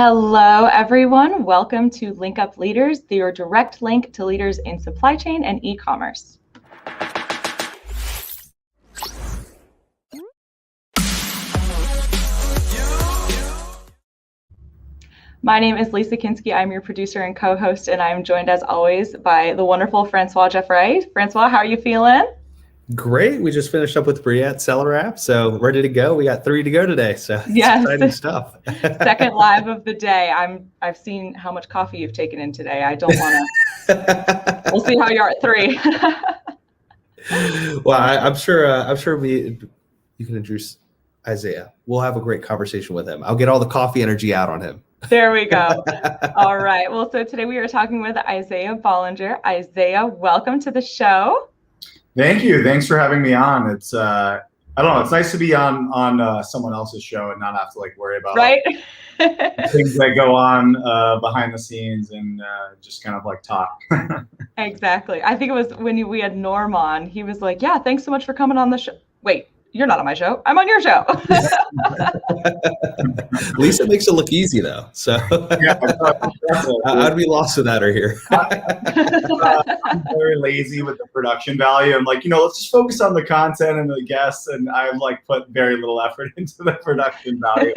Hello, everyone. Welcome to Link Up Leaders, your direct link to leaders in supply chain and e-commerce. My name is Lisa Kinski. I'm your producer and co-host, and I'm joined as always by the wonderful Francois Jeffrey. Francois, how are you feeling? Great. We just finished up with Briette Seller app, so ready to go. We got 3 to go today, so it's exciting stuff. Second live of the day. I've seen how much coffee you've taken in today. I don't want to. We'll see how you are at 3. Well, I'm sure you can introduce Isaiah. We'll have a great conversation with him. I'll get all the coffee energy out on him. There we go. All right. Well, so today we are talking with Isaiah Bollinger. Isaiah, welcome to the show. Thank you. Thanks for having me on. It's I don't know. It's nice to be on someone else's show and not have to worry about things that go on behind the scenes and just kind of talk. Exactly. I think it was when we had Norm on. He was like, "Yeah, thanks so much for coming on the show." Wait, you're not on my show. I'm on your show. Lisa makes it look easy though, so I'd be lost without her here. I'm very lazy with the production value. I'm let's just focus on the content and the guests, and I've put very little effort into the production value.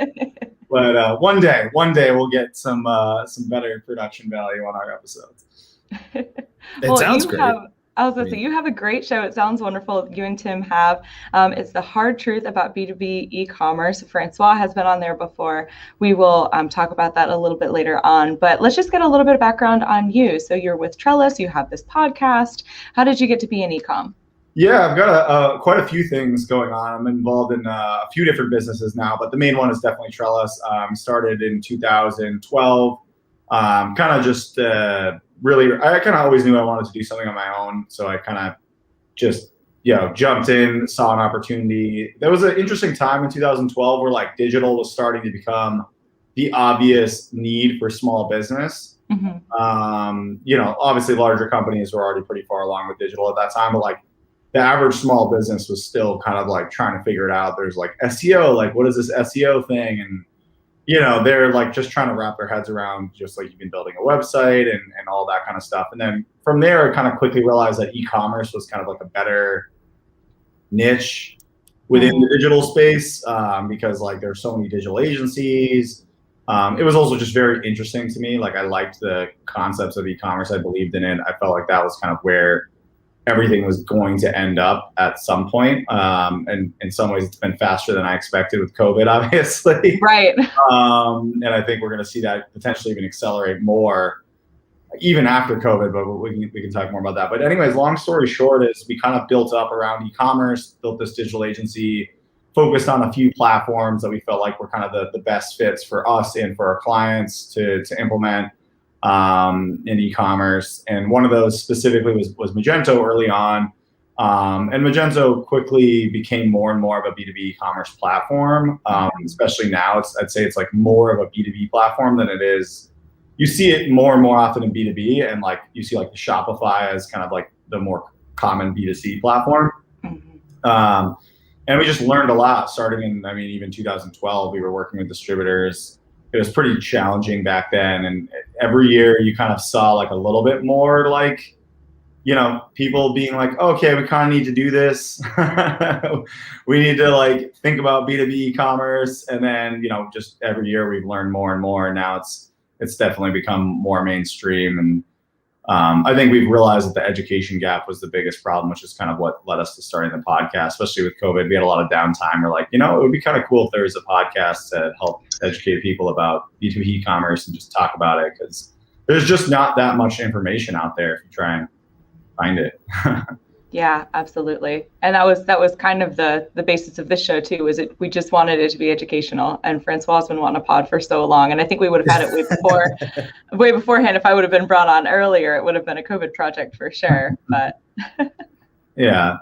But one day we'll get some better production value on our episodes. It sounds great. I was going to say, you have a great show. It sounds wonderful. You and Tim have. It's the Hard Truth About B2B e-commerce. Francois has been on there before. We will talk about that a little bit later on. But let's just get a little bit of background on you. So you're with Trellis. You have this podcast. How did you get to be in e-com? Yeah, I've got quite a few things going on. I'm involved in a few different businesses now, but the main one is definitely Trellis. Started in 2012. Kind of just... really, I kind of always knew I wanted to do something on my own. So I kind of just, jumped in, saw an opportunity. There was an interesting time in 2012 where digital was starting to become the obvious need for small business. Mm-hmm. Obviously larger companies were already pretty far along with digital at that time, but the average small business was still kind of trying to figure it out. There's SEO, what is this SEO thing? And they're just trying to wrap their heads around just you've been building a website and all that kind of stuff. And then from there, I kind of quickly realized that e-commerce was kind of a better niche within the digital space because there's so many digital agencies. It was also just very interesting to me. I liked the concepts of e-commerce. I believed in it. I felt like that was kind of where everything was going to end up at some point. And in some ways, it's been faster than I expected with COVID, obviously. Right. And I think we're going to see that potentially even accelerate more, even after COVID, but we can talk more about that. But anyways, long story short is we kind of built up around e-commerce, built this digital agency, focused on a few platforms that we felt were kind of the best fits for us and for our clients to implement in e-commerce. And one of those specifically was Magento early on. And Magento quickly became more and more of a B2B e-commerce platform. Especially now, I'd say it's more of a B2B platform than it is. You see it more and more often in B2B, and you see the Shopify as kind of the more common B2C platform. Mm-hmm. And we just learned a lot starting in, even 2012, we were working with distributors. It was pretty challenging back then. And every year you kind of saw a little bit more people being okay, we kind of need to do this. We need to think about B2B e-commerce. And then, just every year we've learned more and more. And now it's definitely become more mainstream. And I think we've realized that the education gap was the biggest problem, which is kind of what led us to starting the podcast, especially with COVID. We had a lot of downtime. We're it would be kind of cool if there was a podcast to help educate people about B2B e-commerce and just talk about it, because there's just not that much information out there if you try and find it. Yeah, absolutely. And that was kind of the basis of this show too, we just wanted it to be educational. And Francois has been wanting a pod for so long. And I think we would have had it way beforehand. If I would have been brought on earlier, it would have been a COVID project for sure. But yeah.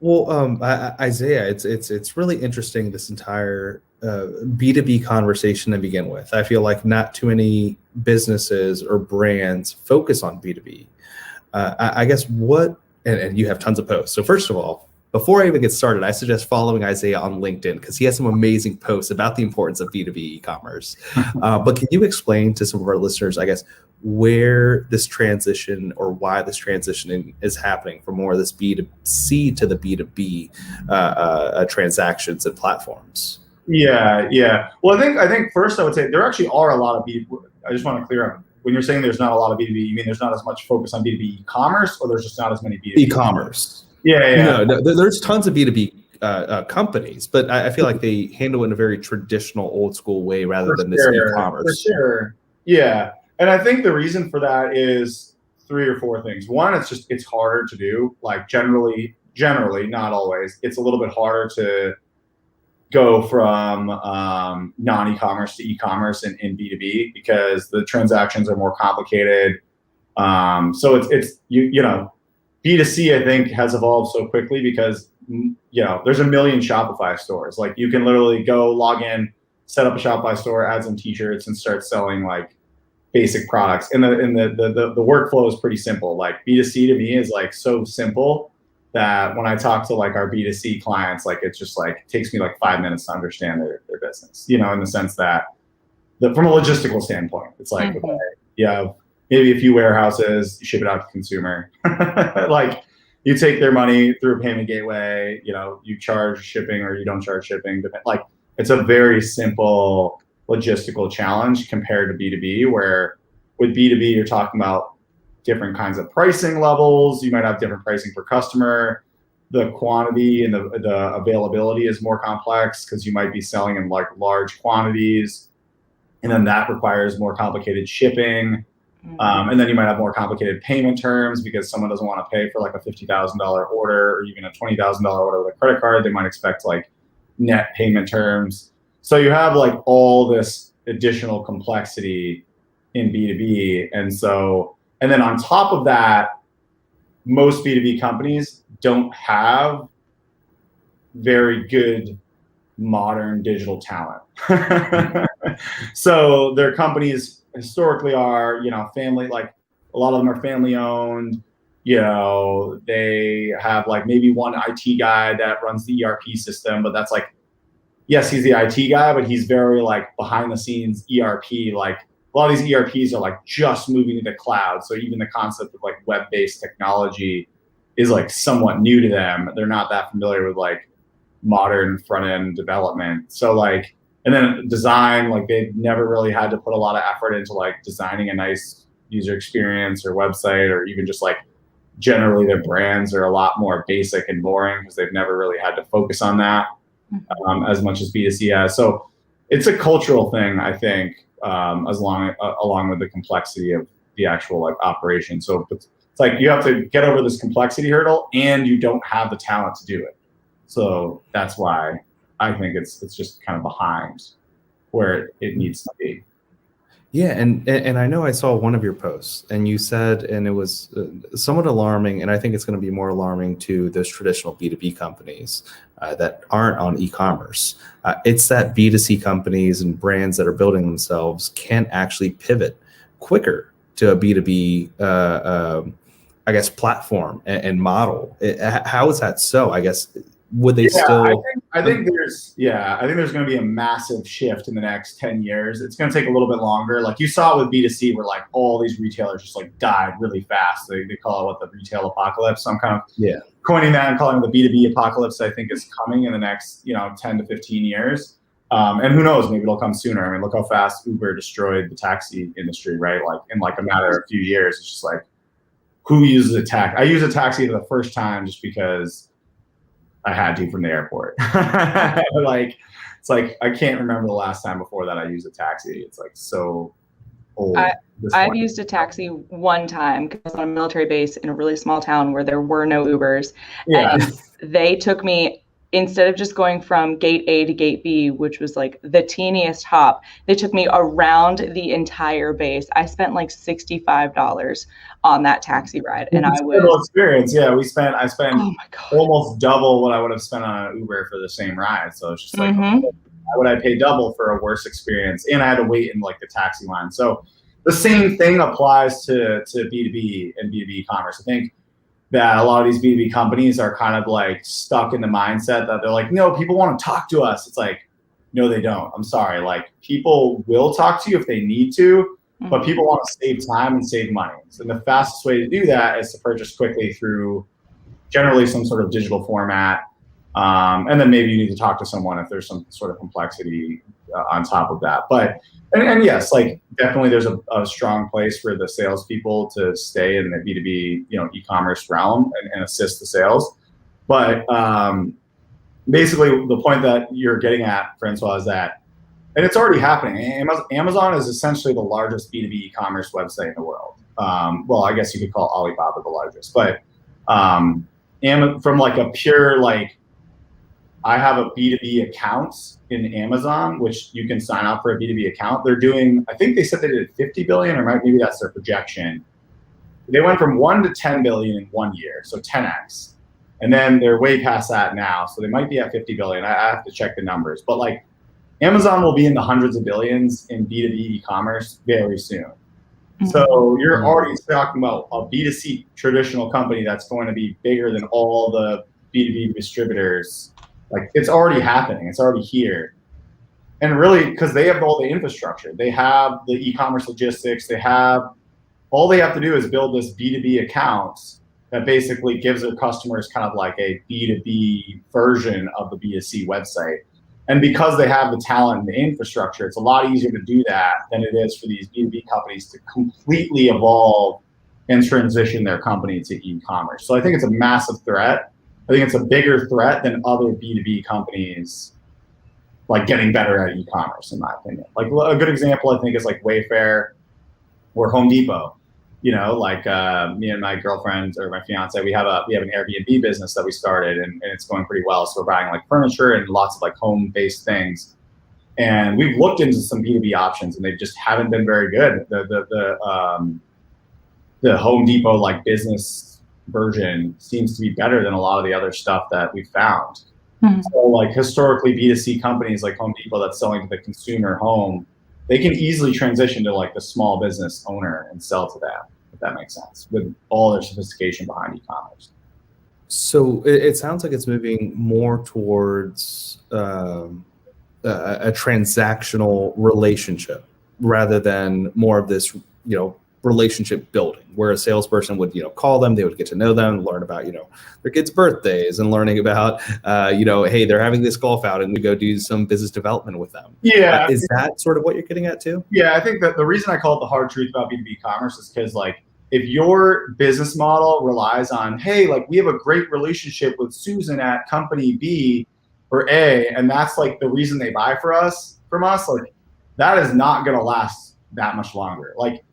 Well, Isaiah, it's really interesting, this entire B2B conversation to begin with. I feel like not too many businesses or brands focus on B2B. I guess and you have tons of posts. So first of all, before I even get started, I suggest following Isaiah on LinkedIn because he has some amazing posts about the importance of B2B e-commerce. But can you explain to some of our listeners, I guess, where this transition or why this transition is happening from more of this B2C to the B2B transactions and platforms? Yeah. Well, I think first I would say there actually are a lot of B2B. I just want to clear up. When you're saying there's not a lot of B2B, you mean there's not as much focus on B2B e-commerce, or there's just not as many B2B? E-commerce. Yeah. No, there's tons of B2B companies, but I feel like they handle it in a very traditional, old school way rather than this e-commerce. For sure. Yeah. And I think the reason for that is 3 or 4 things. One, it's harder to do. Like generally, not always. It's a little bit harder to go from non-e-commerce to e-commerce in B2B because the transactions are more complicated. So it's B2C, I think, has evolved so quickly because there's a million Shopify stores. Like you can literally go log in, set up a Shopify store, add some t-shirts, and start selling like basic products. And the workflow is pretty simple. Like B2C to me is like so simple that when I talk to like our B2C clients, like it's just like takes me like 5 minutes to understand their business, in the sense that from a logistical standpoint, it's like, okay, you have maybe a few warehouses, you ship it out to the consumer. Like you take their money through a payment gateway, you charge shipping or you don't charge shipping. Like it's a very simple logistical challenge compared to B2B, where with B2B, you're talking about different kinds of pricing levels. You might have different pricing per customer. The quantity and the availability is more complex because you might be selling in like large quantities. And then that requires more complicated shipping. And then you might have more complicated payment terms because someone doesn't want to pay for like a $50,000 order or even a $20,000 order with a credit card. They might expect like net payment terms. So you have like all this additional complexity in B2B. And then on top of that, most B2B companies don't have very good modern digital talent. So their companies historically are, family, like a lot of them are family owned. They have like maybe one IT guy that runs the ERP system, but that's like, yes, he's the IT guy, but he's very like behind the scenes ERP. Like a lot of these ERPs are like just moving to the cloud. So even the concept of like web-based technology is like somewhat new to them. They're not that familiar with like modern front-end development. So like, and then design, like they've never really had to put a lot of effort into like designing a nice user experience or website, or even just like generally their brands are a lot more basic and boring because they've never really had to focus on that as much as B2C has. So it's a cultural thing, I think, along with the complexity of the actual like operation. So it's like you have to get over this complexity hurdle and you don't have the talent to do it. So that's why I think it's just kind of behind where it needs to be. Yeah, and I know I saw one of your posts, and you said, and it was somewhat alarming, and I think it's going to be more alarming to those traditional B2B companies that aren't on e-commerce. It's that B2C companies and brands that are building themselves can actually pivot quicker to a B2B, I guess, platform and model. How is that so? I guess would they still? I think there's going to be a massive shift in the next 10 years. It's going to take a little bit longer. Like you saw it with B2C, where like all these retailers just like died really fast. They call it the retail apocalypse. So I'm kind of coining that and calling it the B2B apocalypse. I think is coming in the next 10 to 15 years. And who knows, maybe it'll come sooner. I mean, look how fast Uber destroyed the taxi industry, right? Like in like a matter of a few years, it's just like, who uses a taxi? I use a taxi for the first time just because I had to from the airport. Like, it's like, I can't remember the last time before that I used a taxi. It's like so old. I've used a taxi one time because I was on a military base in a really small town where there were no Ubers. Yeah. And they took me, instead of just going from gate A to gate B, which was like the teeniest hop, they took me around the entire base. I spent like $65 on that taxy ride. And I was experience. Yeah, I spent oh my God, almost double what I would have spent on an Uber for the same ride. So it's just like, why would I pay double for a worse experience? And I had to wait in like the taxi line. So the same thing applies to B2B and B2B commerce. I think that a lot of these B2B companies are kind of like stuck in the mindset that they're like, no, people want to talk to us. It's like, no, they don't. I'm sorry. Like, people will talk to you if they need to, but people want to save time and save money. So the fastest way to do that is to purchase quickly through generally some sort of digital format. And then maybe you need to talk to someone if there's some sort of complexity on top of that. But, and yes, like definitely there's a strong place for the salespeople to stay in the B2B, e-commerce realm and assist the sales. But basically the point that you're getting at, Francois, is that, and it's already happening. Amazon is essentially the largest B2B e-commerce website in the world. Well, I guess you could call Alibaba the largest, but from like a pure, like, I have a B2B account in Amazon, which you can sign up for a B2B account. They're doing, I think they said they did 50 billion, or maybe that's their projection. They went from 1 to 10 billion in 1 year, so 10x. And then they're way past that now, so they might be at 50 billion. I have to check the numbers. But like, Amazon will be in the hundreds of billions in B2B e-commerce very soon. So you're already talking about a B2C traditional company that's going to be bigger than all the B2B distributors. Like, it's already happening. It's already here. And really, because they have all the infrastructure. They have the e-commerce logistics. All they have to do is build this B2B account that basically gives their customers kind of like a B2B version of the B2C website. And because they have the talent and the infrastructure, it's a lot easier to do that than it is for these B2B companies to completely evolve and transition their company to e-commerce. So I think it's a massive threat. I think it's a bigger threat than other B2B companies like getting better at e-commerce, in my opinion. Like, a good example, I think, is like Wayfair or Home Depot. Like me and my girlfriend, or my fiance, we have an Airbnb business that we started, and it's going pretty well. So we're buying like furniture and lots of like home-based things. And we've looked into some B2B options, and they just haven't been very good. The Home Depot like business version seems to be better than a lot of the other stuff that we found. So like, historically, B2C companies like Home Depot that's selling to the consumer home, they can easily transition to like the small business owner and sell to them, if that makes sense, with all their sophistication behind e-commerce. So it sounds like it's moving more towards a transactional relationship rather than more of this, relationship building, where a salesperson would, call them, they would get to know them, learn about, their kids' birthdays, and learning about, hey, they're having this golf out, and we go do some business development with them. Yeah. Is that sort of what you're getting at too? Yeah, I think that the reason I call it the hard truth about B2B commerce is because, like, if your business model relies on, hey, like, we have a great relationship with Susan at company B or A, and that's like the reason they buy from us, like, that is not going to last that much longer. Like,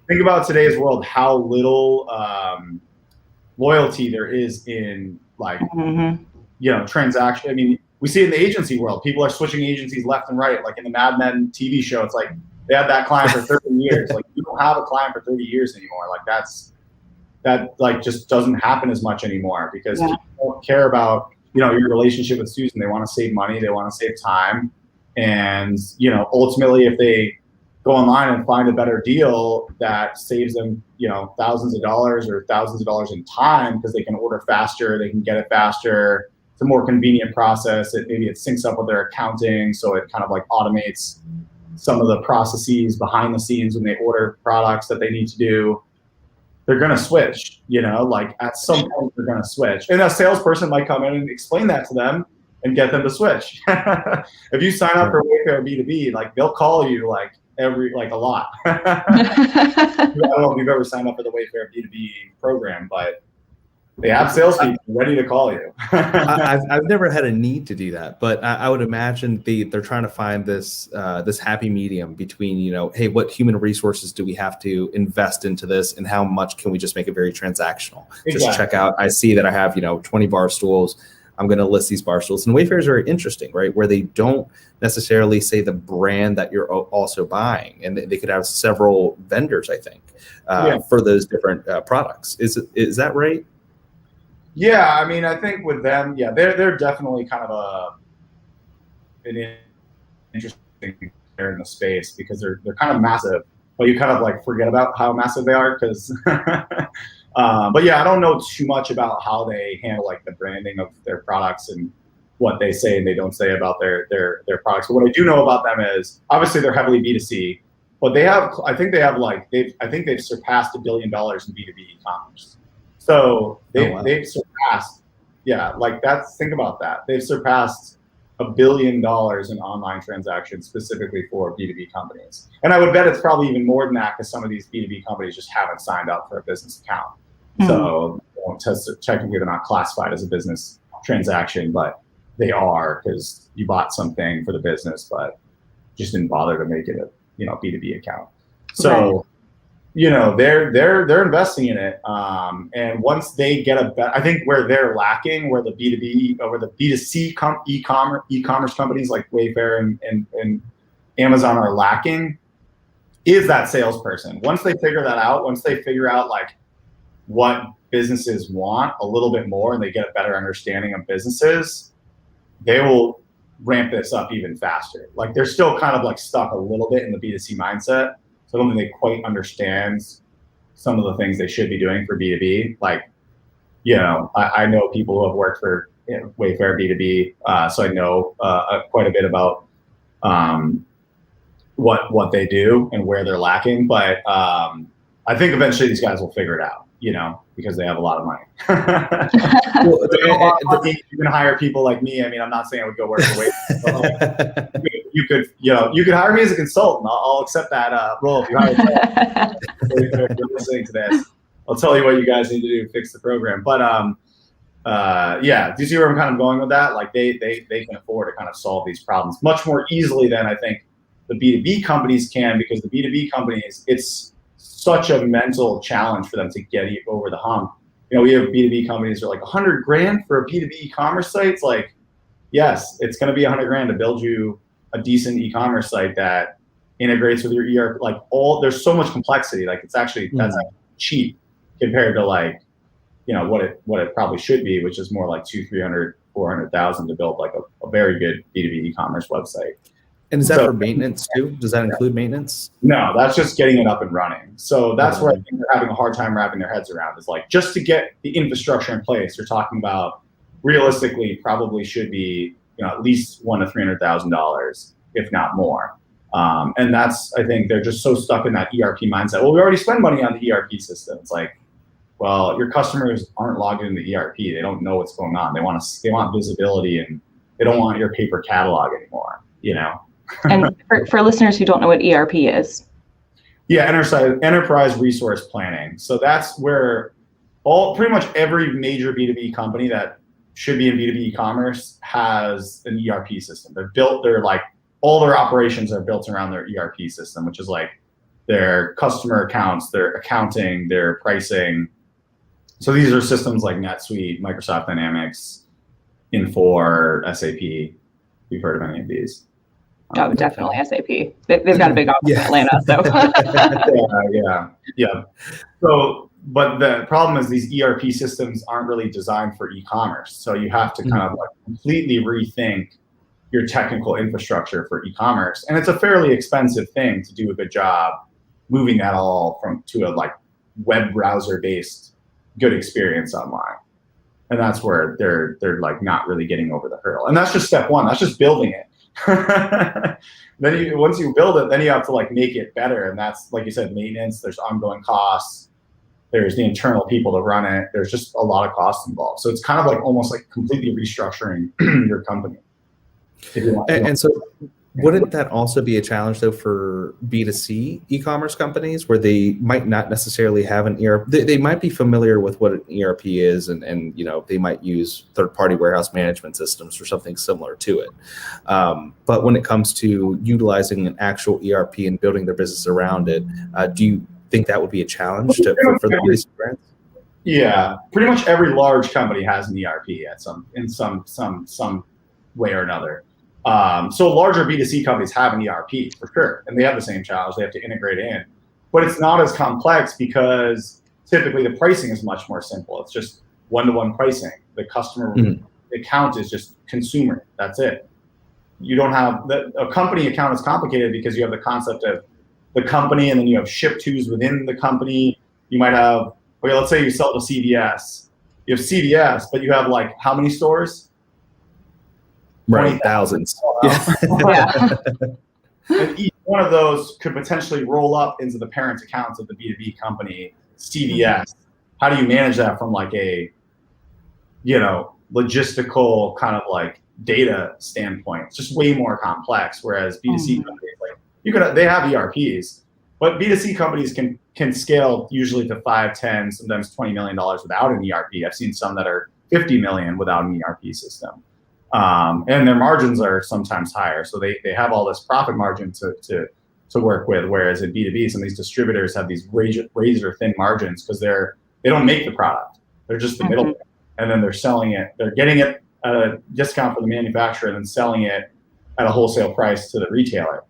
think about today's world, how little loyalty there is in, like, transaction. I mean, we see it in the agency world. People are switching agencies left and right. Like in the Mad Men TV show, it's like they had that client for 30 years. Like, you don't have a client for 30 years anymore. Like, that like just doesn't happen as much anymore, because people don't care about, your relationship with Susan. They want to save money. They want to save time. And, ultimately, if they go online and find a better deal that saves them, thousands of dollars or thousands of dollars in time, because they can order faster, they can get it faster. It's a more convenient process. Maybe it syncs up with their accounting, so it kind of like automates some of the processes behind the scenes when they order products that they need to do. They're going to switch, like at some point they're going to switch. And a salesperson might come in and explain that to them and get them to switch. If you sign up for Wayfair B2B, like, they'll call you like a lot. I don't know if you've ever signed up for the Wayfair B2B program, but they have salespeople ready to call you. I've never had a need to do that, but I would imagine they're trying to find this happy medium between, hey, what human resources do we have to invest into this, and how much can we just make it very transactional? Exactly. Just check out. I see that I have 20 bar stools. I'm going to list these bar stools. And Wayfair is very interesting, right? Where they don't necessarily say the brand that you're also buying, and they could have several vendors, I think, for those different products. Is that right? Yeah, I mean, I think with them, they're definitely kind of an interesting player in the space, because they're kind of massive, but you kind of like forget about how massive they are, because But yeah, I don't know too much about how they handle like the branding of their products and what they say and they don't say about their products. But what I do know about them is obviously they're heavily B2C, but I think they've surpassed $1 billion in B2B e-commerce. So they've surpassed, think about that. They've surpassed $1 billion in online transactions specifically for B2B companies. And I would bet it's probably even more than that because some of these B2B companies just haven't signed up for a business account. So technically they're not classified as a business transaction, but they are because you bought something for the business, but just didn't bother to make it a B2B account. So, they're investing in it. And once they get I think where they're lacking, where the B2B or the B2C e-commerce companies like Wayfair and Amazon are lacking is that salesperson. Once they figure that out, once they figure out like what businesses want a little bit more and they get a better understanding of businesses, they will ramp this up even faster. Like they're still kind of like stuck a little bit in the B2C mindset. So I don't think they quite understand some of the things they should be doing for B2B. Like, I know people who have worked for Wayfair B2B, so I know quite a bit about what they do and where they're lacking. But I think eventually these guys will figure it out, because they have a lot of money. You can hire people like me. I mean, I'm not saying I would go work for Wayfair. You could hire me as a consultant. I'll accept that role if you hire me. If you're listening to this, I'll tell you what you guys need to do to fix the program. But do you see where I'm kind of going with that? Like they can afford to kind of solve these problems much more easily than I think the B2B companies can, because the B2B companies, it's such a mental challenge for them to get over the hump. We have B2B companies that are like $100,000 for a B2B e-commerce site. It's like, yes, it's going to be $100,000 to build you a decent e-commerce site that integrates with your ERP. Like there's so much complexity. Like it's actually that's actually cheap compared to like, what it probably should be, which is more like $200,000, $300,000, $400,000 to build like a very good B2B e-commerce website. And is that for maintenance too? Does that include maintenance? No, that's just getting it up and running. So that's where I think they're having a hard time wrapping their heads around, is like just to get the infrastructure in place, you're talking about realistically probably should be at least $100,000 to $300,000, if not more. And that's, I think they're just so stuck in that ERP mindset. Well, we already spend money on the ERP system. It's like, well, your customers aren't logged into the ERP. They don't know what's going on. They want visibility, and they don't want your paper catalog anymore. And for listeners who don't know what ERP is. Yeah, enterprise resource planning. So that's where pretty much every major B2B company that should be in B2B e-commerce has an ERP system. They're like, all their operations are built around their ERP system, which is like their customer accounts, their accounting, their pricing. So these are systems like NetSuite, Microsoft Dynamics, Infor, SAP. We've heard of any of these. Oh, definitely SAP. They've got a big office in Atlanta, so. Yeah. So, but the problem is these ERP systems aren't really designed for e-commerce. So you have to kind of like completely rethink your technical infrastructure for e-commerce. And it's a fairly expensive thing to do a good job moving that all to a like web browser based good experience online. And that's where they're like not really getting over the hurdle. And that's just step one. That's just building it. Then once you build it, then you have to like make it better. And that's, like you said, maintenance. There's ongoing costs. There's the internal people to run it. There's just a lot of costs involved. So it's kind of like almost like completely restructuring your company. And so wouldn't that also be a challenge though for B2C e-commerce companies, where they might not necessarily have an ERP? They might be familiar with what an ERP is, and they might use third-party warehouse management systems or something similar to it. But when it comes to utilizing an actual ERP and building their business around it, do you think that would be a challenge for the B2C brands? Yeah, pretty much every large company has an ERP in some way or another. So larger B2C companies have an ERP for sure, and they have the same challenge. They have to integrate in, but it's not as complex because typically the pricing is much more simple. It's just one-to-one pricing. The customer account is just consumer. That's it. You don't have a company account is complicated because you have the concept of the company, and then you have ship tos within the company. You might have Okay, let's say you sell to CVS. You have CVS, but you have like how many stores? Right, thousands. Yeah. And each one of those could potentially roll up into the parent accounts of the B2B company, CVS. How do you manage that from like a, logistical kind of like data standpoint? It's just way more complex. Whereas B2C companies, like they have ERPs, but B2C companies can scale usually to 5, 10, sometimes $20 million without an ERP. I've seen some that are 50 million without an ERP system. And their margins are sometimes higher. So they have all this profit margin to work with. Whereas in B2B, some of these distributors have these razor thin margins because they don't make the product. They're just the middleman. And then they're selling it. They're getting it at a discount for the manufacturer and then selling it at a wholesale price to the retailer.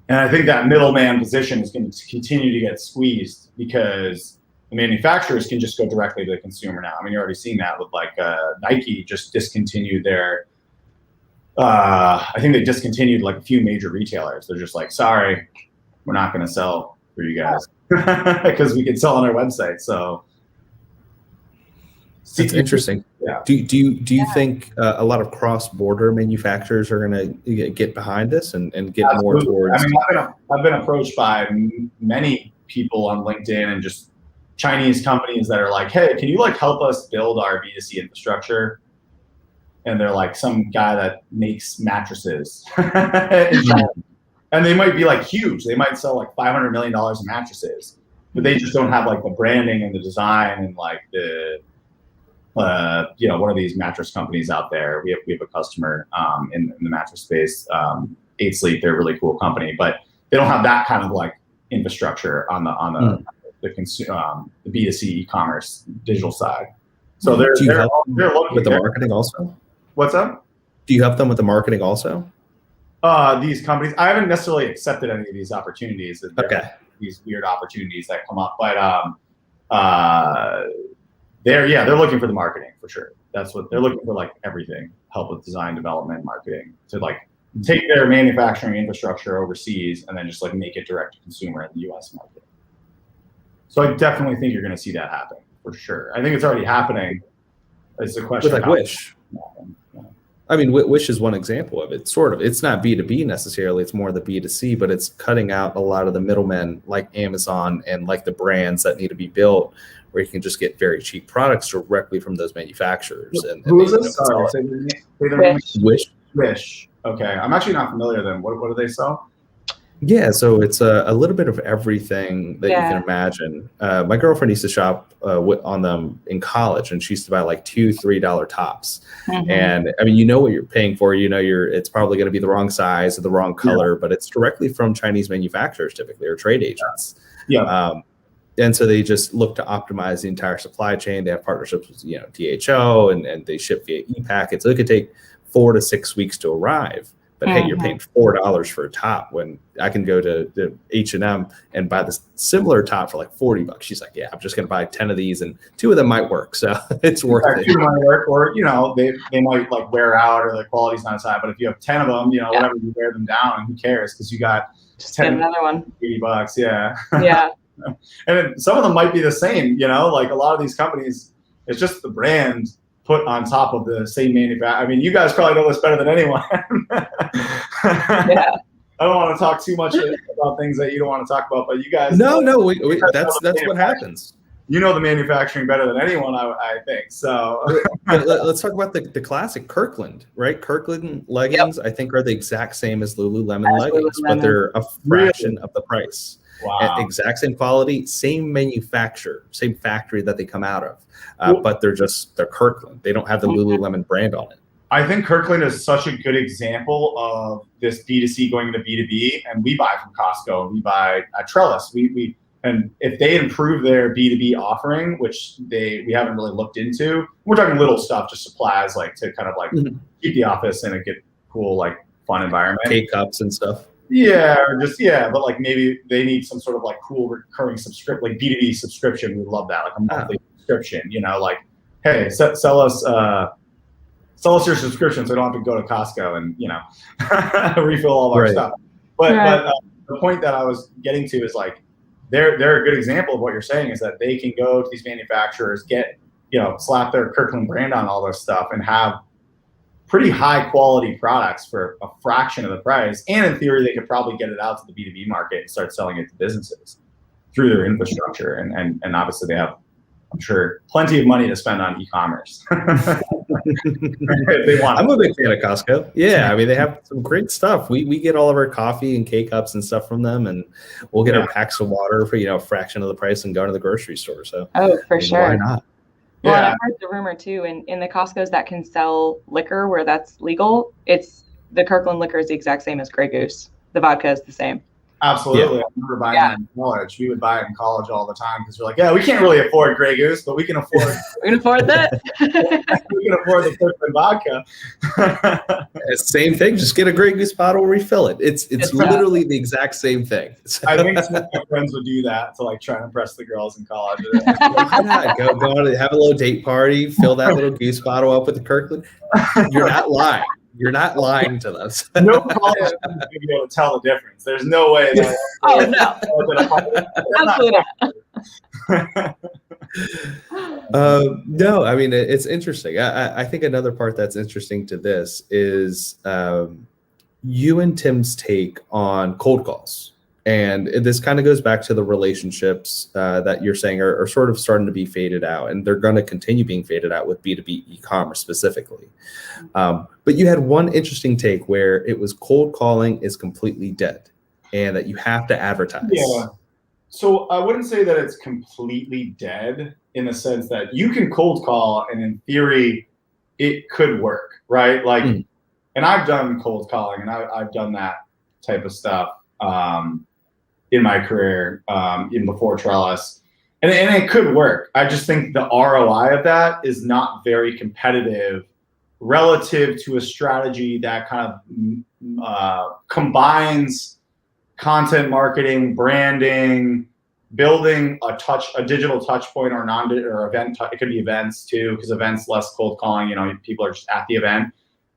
And I think that middleman position is going to continue to get squeezed because the manufacturers can just go directly to the consumer now. I mean, you're already seeing that with like Nike just discontinued their, I think they discontinued like a few major retailers. They're just like, sorry, we're not going to sell for you guys because we can sell on our website. So it's interesting. Yeah. Do you think a lot of cross-border manufacturers are going to get behind this and get more towards? I mean, I've been approached by many people on LinkedIn and just Chinese companies that are like, hey, can you like help us build our B2C infrastructure? And they're like some guy that makes mattresses. And they might be like huge. They might sell like $500 million in mattresses, but they just don't have like the branding and the design and like the, one of these mattress companies out there. We have a customer in the mattress space, 8 Sleep. They're a really cool company, but they don't have that kind of like infrastructure on the B2C e-commerce digital side. So they're looking with the marketing also. What's up? Do you help them with the marketing also? These companies, I haven't necessarily accepted any of these opportunities. Okay. These weird opportunities that come up, but they're looking for the marketing for sure. That's what they're looking for, like everything, help with design, development, marketing, to like take their manufacturing infrastructure overseas and then just like make it direct to consumer in the US market. So I definitely think you're going to see that happen for sure. I think it's already happening. It's a question with like Wish. I mean, Wish is one example of it. Sort of. It's not B2B necessarily. It's more the B2C, but it's cutting out a lot of the middlemen like Amazon and like the brands that need to be built, where you can just get very cheap products directly from those manufacturers. Who is this? Sorry, say their name. Wish. Wish. Okay, I'm actually not familiar with them. What do they sell? Yeah, so it's a little bit of everything that you can imagine. My girlfriend used to shop on them in college, and she used to buy like $2-3 tops. And I mean, what you're paying for. It's probably going to be the wrong size or the wrong color, but it's directly from Chinese manufacturers typically, or trade agents. Yeah. And so they just look to optimize the entire supply chain. They have partnerships with DHL, and they ship via e-packet. So it could take 4 to 6 weeks to arrive. But hey, you're paying $4 for a top when I can go to H&M and buy this similar top for like $40. She's like, yeah, I'm just going to buy 10 of these and 2 of them might work. So it's worth it. 2 might work, or, they might like wear out or the quality's not as high. But if you have 10 of them, whatever, you wear them down, who cares? Because you got just 10, another one. $80. Yeah. Yeah. And then some of them might be the same, like a lot of these companies, it's just the brand put on top of the same manufacturer. I mean, you guys probably know this better than anyone. Yeah. I don't want to talk too much about things that you don't want to talk about, but you guys. No, that's what happens. You know the manufacturing better than anyone, I think. So let's talk about the classic Kirkland, right? Kirkland leggings, I think, are the exact same as Lululemon leggings, but they're a fraction of the price. Wow. Exact same quality, same manufacturer, same factory that they come out of, but they're Kirkland. They don't have the Lululemon brand on it. I think Kirkland is such a good example of this B2C going into B2B, and we buy from Costco, and we buy at Trellis. And if they improve their B2B offering, which we haven't really looked into, we're talking little stuff, just supplies, like to kind of like keep the office in a good, cool, like fun environment. K-cups and stuff. Yeah, but like maybe they need some sort of like cool recurring subscription, like B2B subscription. We love that, like a monthly subscription. Like, hey, sell us your subscription, so I don't have to go to Costco and refill all of our stuff. But the point that I was getting to is like they're a good example of what you're saying, is that they can go to these manufacturers, get, slap their Kirkland brand on all this stuff and have pretty high quality products for a fraction of the price. And in theory, they could probably get it out to the B2B market and start selling it to businesses through their infrastructure. And obviously they have, I'm sure, plenty of money to spend on e-commerce. They want I'm a big fan of Costco. Yeah, I mean, they have some great stuff. We get all of our coffee and K-Cups and stuff from them, and we'll get our packs of water for, a fraction of the price and go to the grocery store. So, for sure. Why not? Well, I've heard the rumor too, in the Costco's that can sell liquor where that's legal, it's the Kirkland liquor is the exact same as Grey Goose. The vodka is the same. Absolutely. I remember buying that in college. We would buy it in college all the time because we're like, we can't really afford Grey Goose, but we can afford we can afford that. We can afford the Kirkland vodka. Same thing. Just get a Grey Goose bottle, refill it. It's literally the exact same thing. So. I think some of my friends would do that to try and impress the girls in college. Why not? Go on, have a little date party, fill that little goose bottle up with the Kirkland. You're not lying. You're not lying to us. No college student is going to be able to tell the difference. There's no way. No. Absolutely not. No, I mean, it's interesting. I think another part that's interesting to this is you and Tim's take on cold calls. And this kind of goes back to the relationships that you're saying are sort of starting to be faded out, and they're going to continue being faded out with B2B e-commerce specifically. But you had one interesting take where it was cold calling is completely dead and that you have to advertise. Yeah. So I wouldn't say that it's completely dead in the sense that you can cold call and in theory it could work, right? And I've done cold calling and I've done that type of stuff in my career, even before Trellis, and it could work. I just think the ROI of that is not very competitive relative to a strategy that kind of combines content marketing, branding, building a digital touch point or or event. It could be events too, because events less cold calling. People are just at the event,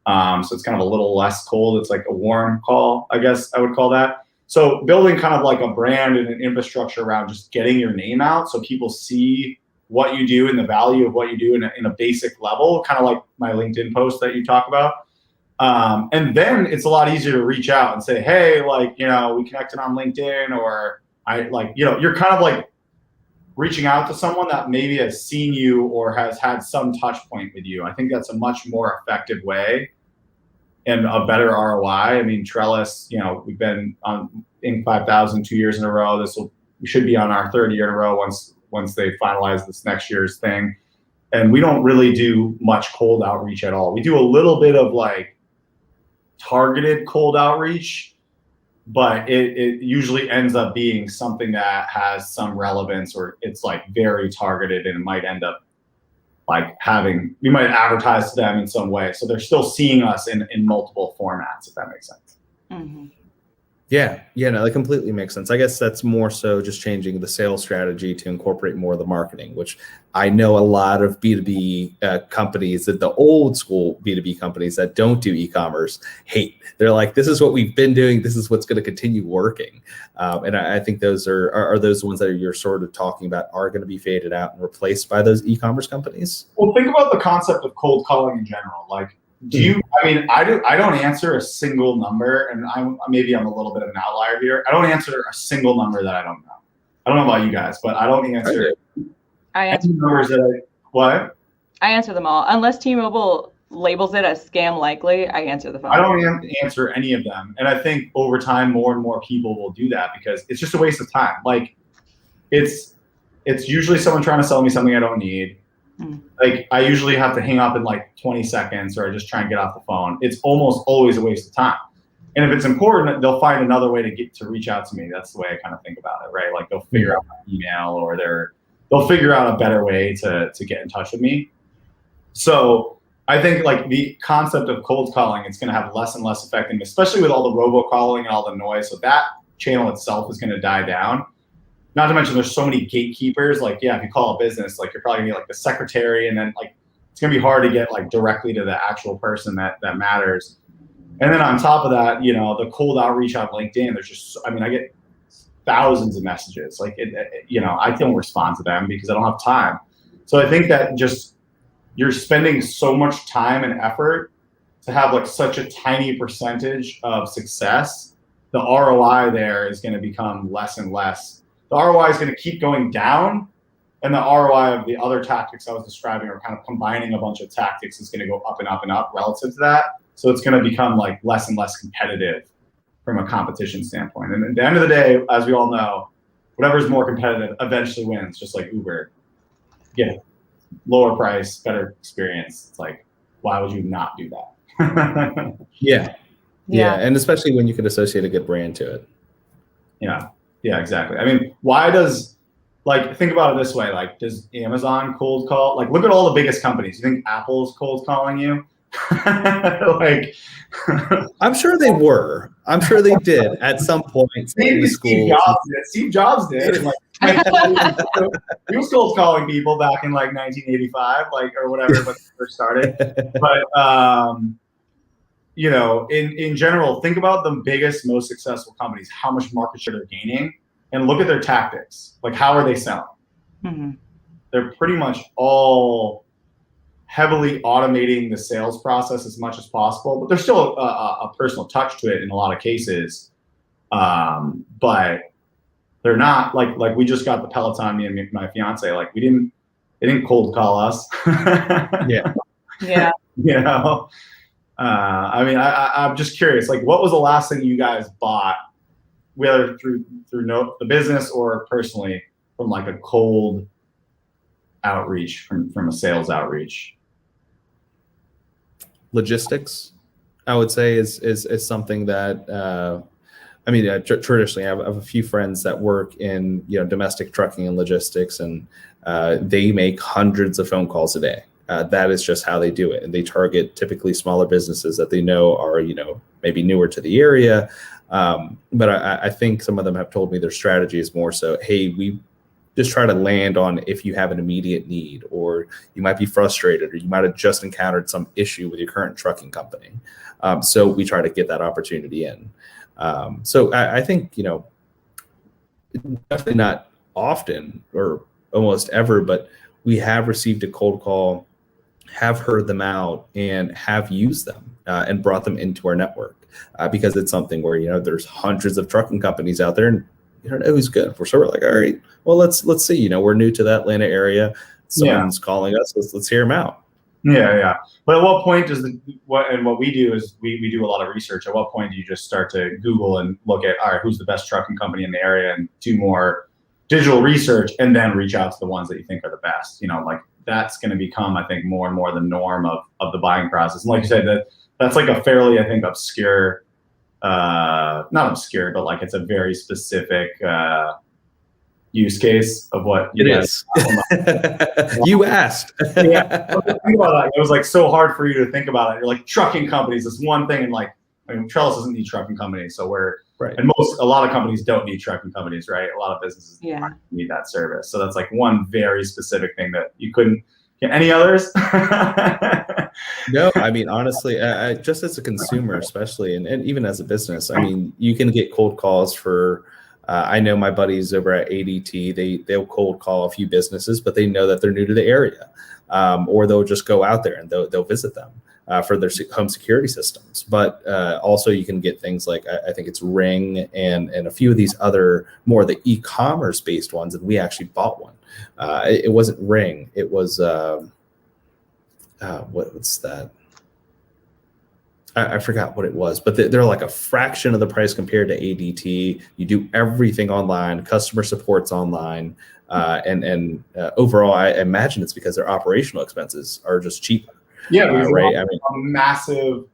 so it's kind of a little less cold. It's like a warm call, I guess I would call that. So building kind of like a brand and an infrastructure around just getting your name out so people see what you do and the value of what you do in a basic level, kind of like my LinkedIn post that you talk about. And then it's a lot easier to reach out and say, hey, we connected on LinkedIn, or you're kind of like reaching out to someone that maybe has seen you or has had some touch point with you. I think that's a much more effective way and a better ROI. I mean, Trellis, we've been on Inc. 5000 2 years in a row. We should be on our third year in a row once they finalize this next year's thing. And we don't really do much cold outreach at all. We do a little bit of targeted cold outreach, but it usually ends up being something that has some relevance, or it's very targeted, and it might end up we might advertise to them in some way. So they're still seeing us in multiple formats, if that makes sense. Mm-hmm. Yeah, no, that completely makes sense. I guess that's more so just changing the sales strategy to incorporate more of the marketing, which I know a lot of B2B companies, that the old school B2B companies that don't do e-commerce hate. They're like, this is what we've been doing. This is what's going to continue working. And I think those are those ones that you're sort of talking about are going to be faded out and replaced by those e-commerce companies. Well, think about the concept of cold calling in general. I don't answer a single number, and I'm a little bit of an outlier here. I don't answer a single number that I don't know. I don't know about you guys, but I don't answer any numbers what? I answer them all. Unless T-Mobile labels it as scam likely, I answer the phone. I don't answer any of them. And I think over time, more and more people will do that because it's just a waste of time. It's usually someone trying to sell me something I don't need. I usually have to hang up in 20 seconds, or I just try and get off the phone. It's almost always a waste of time. And if it's important, they'll find another way to reach out to me. That's the way I kind of think about it, right? They'll figure out my email, or they'll figure out a better way to get in touch with me. So I think the concept of cold calling, it's going to have less and less effectiveness, especially with all the robocalling and all the noise. So that channel itself is going to die down. Not to mention there's so many gatekeepers. If you call a business, you're probably gonna be the secretary, and then it's gonna be hard to get directly to the actual person that matters. And then on top of that, the cold outreach on LinkedIn, there's just, I get thousands of messages. Like, I don't respond to them because I don't have time. So I think that just you're spending so much time and effort to have like such a tiny percentage of success. The ROI there is going to become less and less. The ROI is going to keep going down, and the ROI of the other tactics I was describing, or kind of combining a bunch of tactics, is going to go up and up and up relative to that. So it's going to become like less and less competitive from a competition standpoint. And at the end of the day, as we all know, whatever's more competitive eventually wins, just like Uber. Get lower price, better experience. It's like, why would you not do that? Yeah, and especially when you can associate a good brand to it. Yeah, exactly. I mean, why does, like, think about it this way, like, does Amazon cold call? Like, look at all the biggest companies. You think Apple's cold calling you? Like, I'm sure they were. I'm sure they did at some point. Maybe Steve Jobs did. And like, he was cold calling people back in like 1985, like, or whatever when it first started. But in general, think about the biggest, most successful companies, how much market share they're gaining, and look at their tactics. Like, how are they selling? Mm-hmm. They're pretty much all heavily automating the sales process as much as possible, but there's still a personal touch to it in a lot of cases. But they're not like we just got the Peloton, me and my fiance, like they didn't cold call us. Yeah. I mean, I'm just curious, like, what was the last thing you guys bought, whether through the business or personally, from like a cold outreach, from a sales outreach? Logistics, I would say, is something that traditionally I have a few friends that work in domestic trucking and logistics, and they make hundreds of phone calls a day. That is just how they do it, and they target typically smaller businesses that they know are maybe newer to the area. But I think some of them have told me their strategy is more so, hey, we just try to land on if you have an immediate need, or you might be frustrated, or you might have just encountered some issue with your current trucking company. So we try to get that opportunity in. So I think, definitely not often or almost ever, but we have received a cold call, have heard them out, and have used them and brought them into our network because it's something where, there's hundreds of trucking companies out there, and you don't know who's good. So we're like, all right, well, let's see. We're new to the Atlanta area. Someone's calling us. Let's hear them out. Yeah. But at what point does what we do is we do a lot of research. At what point do you just start to Google and look at, all right, who's the best trucking company in the area, and do more digital research, and then reach out to the ones that you think are the best? Like, that's going to become, I think, more and more the norm of the buying process. And like you said, that's like a fairly, I think, obscure, not obscure, but like it's a very specific use case of what it is. You asked. Think about that. It was like so hard for you to think about it. You're like, trucking companies, this one thing, and like, I mean, Trellis doesn't need trucking companies, so and a lot of companies don't need trucking companies, right? A lot of businesses need that service. So that's like one very specific thing that you couldn't get. Any others? No, I mean, honestly, just as a consumer, especially, and even as a business, I mean, you can get cold calls for, I know my buddies over at ADT, they'll cold call a few businesses, but they know that they're new to the area, or they'll just go out there and they'll visit them for their home security systems. But also you can get things like, I think it's Ring and a few of these other more the e-commerce based ones, and we actually bought one. It wasn't Ring, it was what's that? I forgot what it was, but they're like a fraction of the price compared to ADT. You do everything online, customer support's online, and overall, I imagine it's because their operational expenses are just cheaper. Yeah, right. I mean, a massive,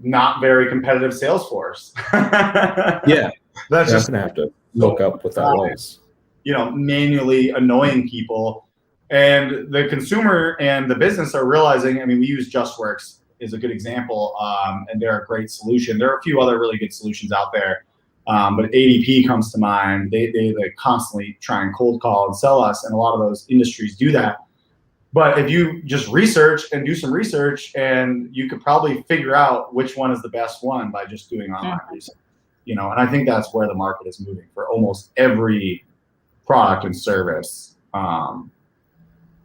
not very competitive sales force. Yeah, that's just gonna have to look up what that was. Manually annoying people, and the consumer and the business are realizing. I mean, we use JustWorks is a good example, and they're a great solution. There are a few other really good solutions out there, but ADP comes to mind. They constantly try and cold call and sell us, and a lot of those industries do that. But if you just research and do some research, and you could probably figure out which one is the best one by just doing online research. And I think that's where the market is moving for almost every product and service,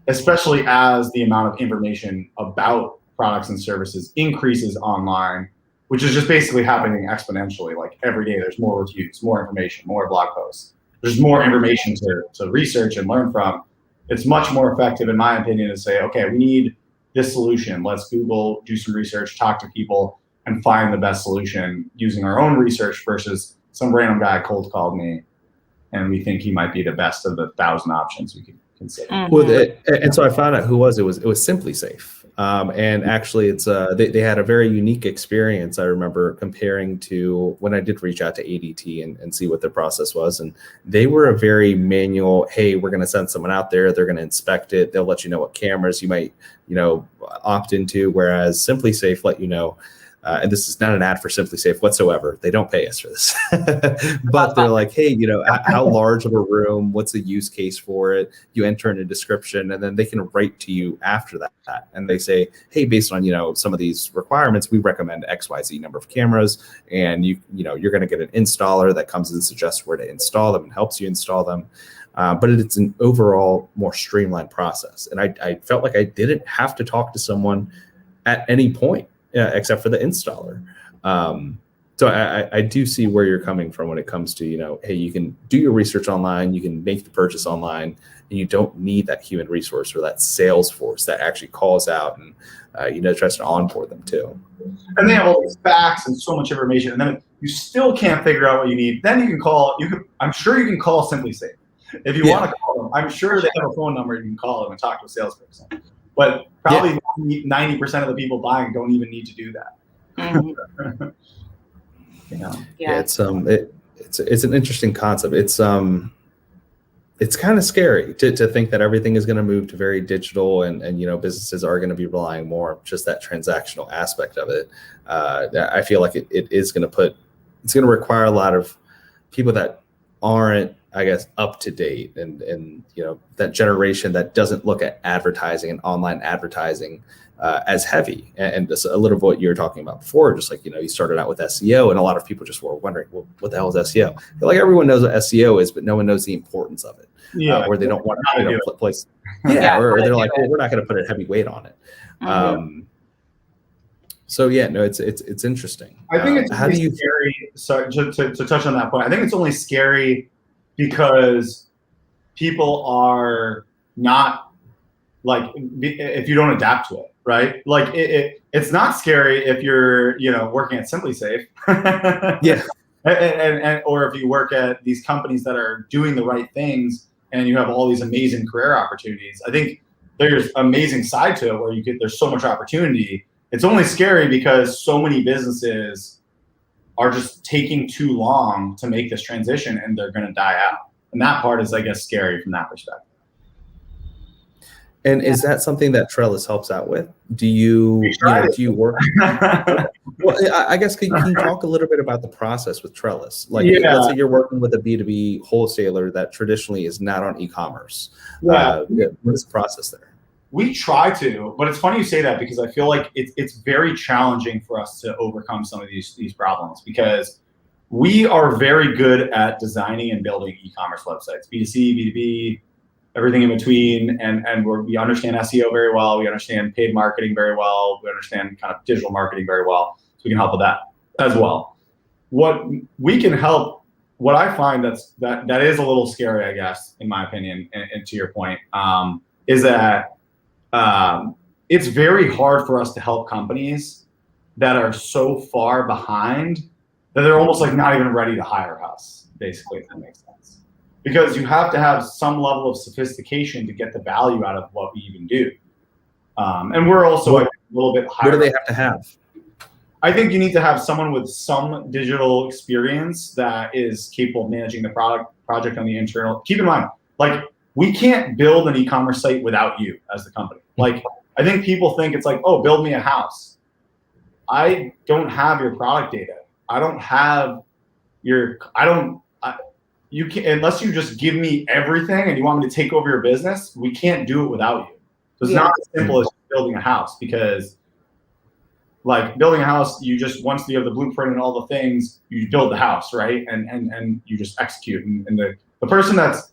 especially as the amount of information about products and services increases online, which is just basically happening exponentially. Like every day there's more reviews, more information, more blog posts. There's more information to research and learn from. It's much more effective, in my opinion, to say, okay, we need this solution. Let's Google, do some research, talk to people, and find the best solution using our own research versus some random guy cold called me and we think he might be the best of the 1,000 options we could consider. Well, and so I found out who was. It was Simply Safe, and actually, it's they had a very unique experience. I remember comparing to when I did reach out to ADT and see what their process was, and they were a very manual. Hey, we're going to send someone out there. They're going to inspect it. They'll let you know what cameras you might opt into. Whereas Simply Safe let you know. And this is not an ad for Simply Safe whatsoever. They don't pay us for this. But they're like, hey, how large of a room? What's the use case for it? You enter in a description, and then they can write to you after that. And they say, hey, based on, some of these requirements, we recommend XYZ number of cameras. And you're going to get an installer that comes and suggests where to install them and helps you install them. But it's an overall more streamlined process. And I felt like I didn't have to talk to someone at any point. Except for the installer. So I do see where you're coming from when it comes to, hey, you can do your research online, you can make the purchase online, and you don't need that human resource or that sales force that actually calls out and, tries to onboard them too. And they have all these facts and so much information, and then you still can't figure out what you need. Then I'm sure you can call Simply Safe. If you want to call them, I'm sure they have a phone number you can call them and talk to a salesperson. But probably 90% of the people buying don't even need to do that. Mm-hmm. It's an interesting concept. It's kind of scary to think that everything is going to move to very digital and businesses are going to be relying more on just that transactional aspect of it. I feel like it is going to require a lot of people that aren't, I guess, up to date and that generation that doesn't look at advertising and online advertising as heavy. And just a little of what you were talking about before, just like, you started out with SEO, and a lot of people just were wondering, well, what the hell is SEO? Like everyone knows what SEO is, but no one knows the importance of it. Or they don't want to place. Or they're like, well, we're not going to put a heavy weight on it. So it's interesting. I think it's how scary. Sorry, to touch on that point, I think it's only scary because people are not like, if you don't adapt to it, right? Like it's not scary if you're working at Simply Safe, and or if you work at these companies that are doing the right things and you have all these amazing career opportunities. I think there's amazing side to it where there's so much opportunity. It's only scary because so many businesses are just taking too long to make this transition and they're going to die out. And that part is, I guess, scary from that perspective. And is that something that Trellis helps out with? Do you work? Well, I guess can you talk a little bit about the process with Trellis? Like, let's say you're working with a B2B wholesaler that traditionally is not on e-commerce. What is the process there? We try to, but it's funny you say that because I feel like it's very challenging for us to overcome some of these problems because we are very good at designing and building e-commerce websites, B2C, B2B, everything in between, and we understand SEO very well. We understand paid marketing very well. We understand kind of digital marketing very well. So we can help with that as well. What we can help, what I find that is a little scary, I guess, in my opinion, and to your point, is that it's very hard for us to help companies that are so far behind that they're almost like not even ready to hire us, basically, if that makes sense. Because you have to have some level of sophistication to get the value out of what we even do. And we're also a little bit higher. What do they have to have? I think you need to have someone with some digital experience that is capable of managing the project on the internal. Keep in mind, like, we can't build an e-commerce site without you as the company. Like, I think people think it's like, oh, build me a house. I don't have your product data. I don't have you can, unless you just give me everything and you want me to take over your business, we can't do it without you. So it's not as simple as building a house because Like building a house, you just, once you have the blueprint and all the things, you build the house, right? And you just execute. And the person that's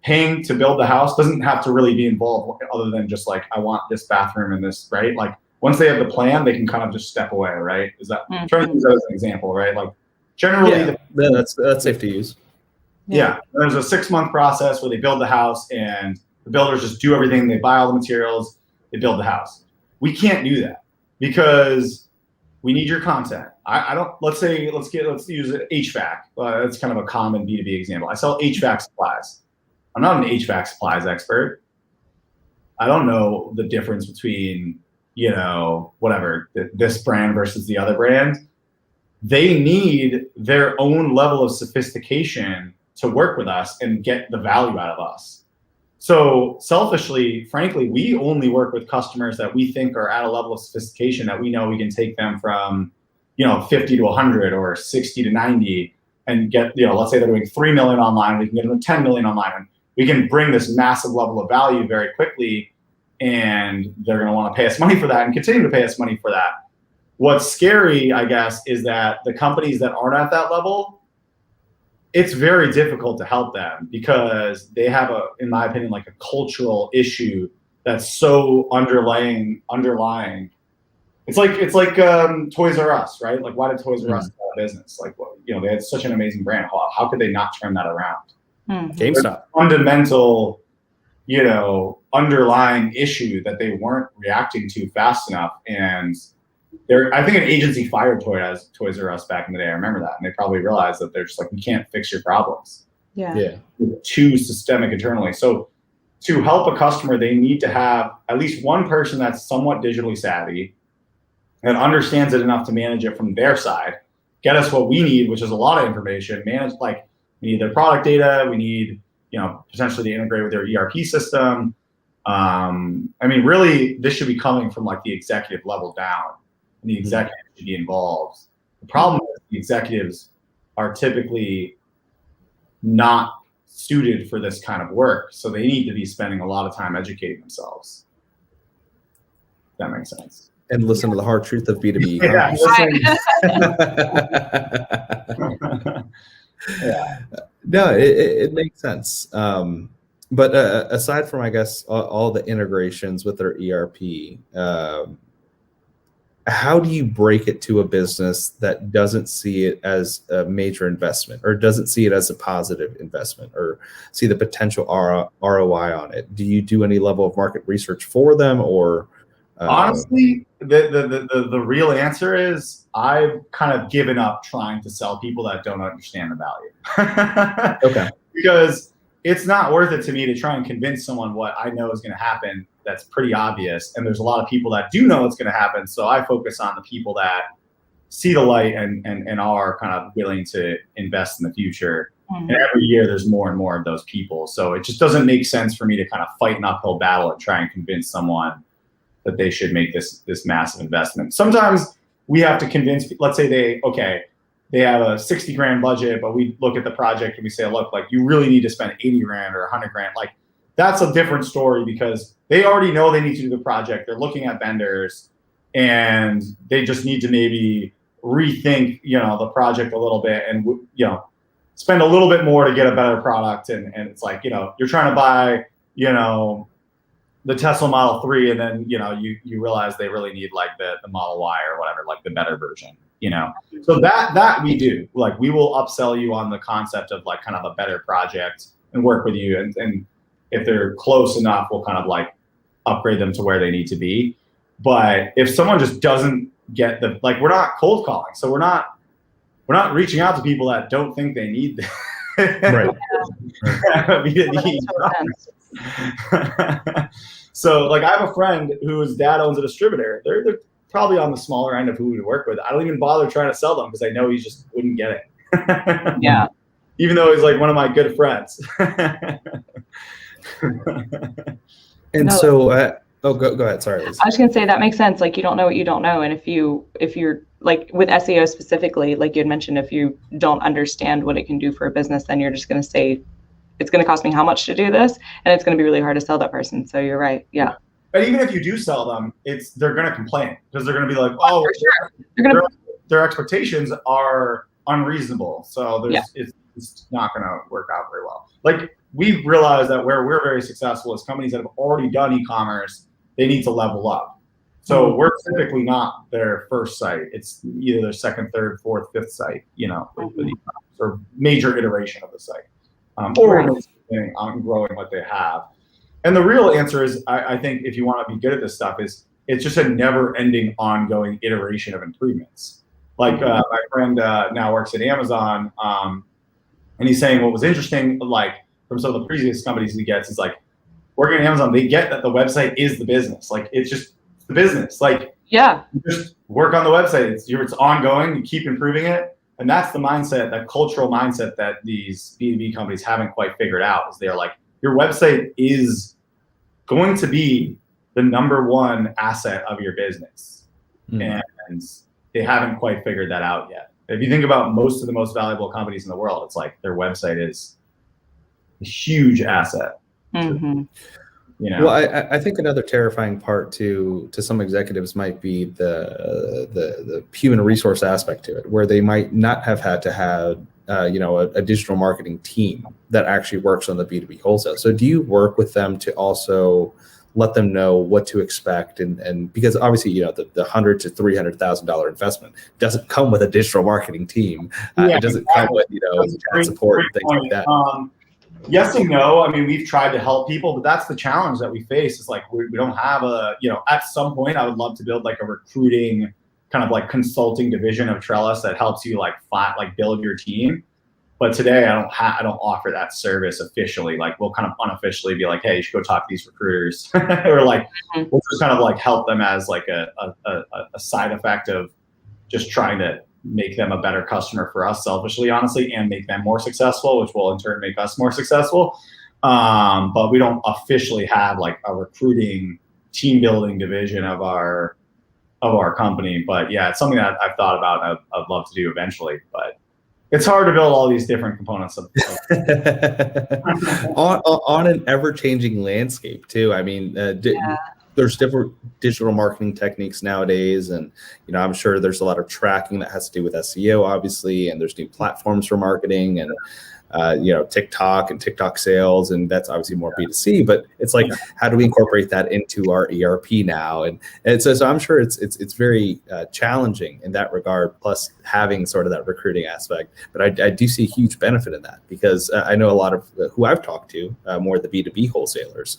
paying to build the house doesn't have to really be involved other than just like, I want this bathroom and this, right? Like once they have the plan, they can kind of just step away, right? Is that, I'm trying to use that as an example, right? Like generally, that's safe to use. Yeah, there's a 6-month process where they build the house and the builders just do everything. They buy all the materials, they build the house. We can't do that because we need your content. I don't, let's use HVAC. That's kind of a common B2B example. I sell HVAC supplies. I'm not an HVAC supplies expert. I don't know the difference between, you know, whatever, this brand versus the other brand. They need their own level of sophistication to work with us and get the value out of us. So selfishly, frankly, we only work with customers that we think are at a level of sophistication that we know we can take them from, you know, 50 to 100 or 60 to 90 and get, you know, let's say they're doing 3 million online, we can get them 10 million online. And we can bring this massive level of value very quickly, and they're going to want to pay us money for that and continue to pay us money for that. What's scary, I guess, is that the companies that aren't at that level, it's very difficult to help them because they have a, in my opinion, like a cultural issue that's so underlying. It's like Toys R Us, right? Like, why did Toys R Us go out of business? Like, well, you know, they had such an amazing brand. How could they not turn that around? GameStop. Fundamental, you know, underlying issue that they weren't reacting to fast enough. And I think an agency fired Toys R Us back in the day. I remember that. And they probably realized that they're just like, we can't fix your problems. Yeah. Too systemic internally. So to help a customer, they need to have at least one person that's somewhat digitally savvy and understands it enough to manage it from their side, get us what we need, which is a lot of information, manage, like, we need their product data. We need, you know, potentially to integrate with their ERP system. I mean, really, this should be coming from like the executive level down. And the executives should be involved. The problem is the executives are typically not suited for this kind of work. So they need to be spending a lot of time educating themselves. If that makes sense. And listen to the hard truth of B2B. Yeah. No, it makes sense. But aside from, I guess, all the integrations with their ERP, how do you break it to a business that doesn't see it as a major investment or doesn't see it as a positive investment or see the potential ROI on it? Do you do any level of market research for them, or? Honestly, the real answer is I've kind of given up trying to sell people that don't understand the value. Okay. Because it's not worth it to me to try and convince someone what I know is going to happen. That's pretty obvious. And there's a lot of people that do know it's going to happen. So I focus on the people that see the light and are kind of willing to invest in the future. And every year there's more and more of those people. So it just doesn't make sense for me to kind of fight an uphill battle and try and convince someone that they should make this massive investment. Sometimes we have to convince, let's say they have a 60 grand budget, but we look at the project and we say, look, like, you really need to spend 80 grand or 100 grand. Like, that's a different story because they already know they need to do the project. They're looking at vendors and they just need to maybe rethink, you know, the project a little bit and, you know, spend a little bit more to get a better product. And it's like, you know, you're trying to buy, you know, the Tesla Model 3, and then, you know, you realize they really need like the Model Y or whatever, like the better version, you know. So that we do. Like, we will upsell you on the concept of like kind of a better project and work with you. And if they're close enough, we'll kind of like upgrade them to where they need to be. But if someone just doesn't get the, like, we're not cold calling, so we're not reaching out to people that don't think they need this. Right. So, like, I have a friend whose dad owns a distributor. They're probably on the smaller end of who we would work with. I don't even bother trying to sell them because I know he just wouldn't get it. Yeah. Even though he's like one of my good friends. And No. so, go ahead. Sorry, Lisa. I was gonna say that makes sense. Like, you don't know what you don't know, and if you're like with SEO specifically, like you had mentioned, if you don't understand what it can do for a business, then you're just gonna say, it's gonna cost me how much to do this, and it's gonna be really hard to sell that person. So you're right. Yeah. But even if you do sell them, they're going to complain because they're going to be like, oh, for sure. Their expectations are unreasonable. So it's not going to work out very well. Like, we've realized that where we're very successful is companies that have already done e-commerce, they need to level up. So we're typically not their first site. It's either their second, third, fourth, fifth site, with e-commerce or major iteration of the site, or on growing what they have. And the real answer is, I think if you want to be good at this stuff, is it's just a never-ending, ongoing iteration of improvements. Like my friend now works at Amazon, and he's saying what was interesting, like from some of the previous companies he gets, is like working at Amazon, they get that the website is the business. Like it's the business. Like you just work on the website. It's ongoing. You keep improving it, and that's the mindset, that cultural mindset that these B2B companies haven't quite figured out. Is they're like, your website is going to be the number one asset of your business, and they haven't quite figured that out yet. If you think about most of the most valuable companies in the world, it's like their website is a huge asset. Well, I think another terrifying part to some executives might be the human resource aspect to it, where they might not have had to have a digital marketing team that actually works on the B2B wholesale. So do you work with them to also let them know what to expect? And because obviously, the $100,000 to $300,000 investment doesn't come with a digital marketing team. It doesn't come with, support and things like that. Yes and no. I mean, we've tried to help people, but that's the challenge that we face, is like, we don't have at some point I would love to build like a recruiting kind of like consulting division of Trellis that helps you like build your team. But today I don't offer that service officially. Like, we'll kind of unofficially be like, hey, you should go talk to these recruiters, or like we'll just kind of like help them as like a side effect of just trying to make them a better customer for us selfishly, honestly, and make them more successful, which will in turn make us more successful. But we don't officially have like a recruiting team building division of our company. But yeah, it's something that I've thought about and I'd love to do eventually, but it's hard to build all these different components of on an ever-changing landscape too. I mean, there's different digital marketing techniques nowadays, and I'm sure there's a lot of tracking that has to do with SEO, obviously, and there's new platforms for marketing, and TikTok and TikTok sales, and that's obviously more B2C. But it's like, how do we incorporate that into our ERP now? And so I'm sure it's very challenging in that regard. Plus having sort of that recruiting aspect, but I do see a huge benefit in that, because I know a lot of who I've talked to, more the B2B wholesalers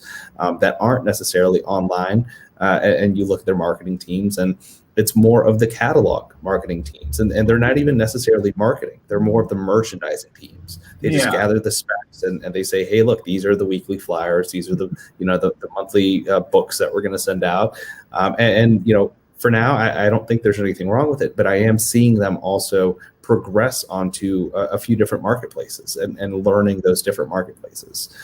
that aren't necessarily online, and you look at their marketing teams, and it's more of the catalog marketing teams, and they're not even necessarily marketing. They're more of the merchandising teams. They just gather the specs and they say, hey, look, these are the weekly flyers. These are the monthly books that we're going to send out. For now, I don't think there's anything wrong with it, but I am seeing them also progress onto a few different marketplaces and learning those different marketplaces,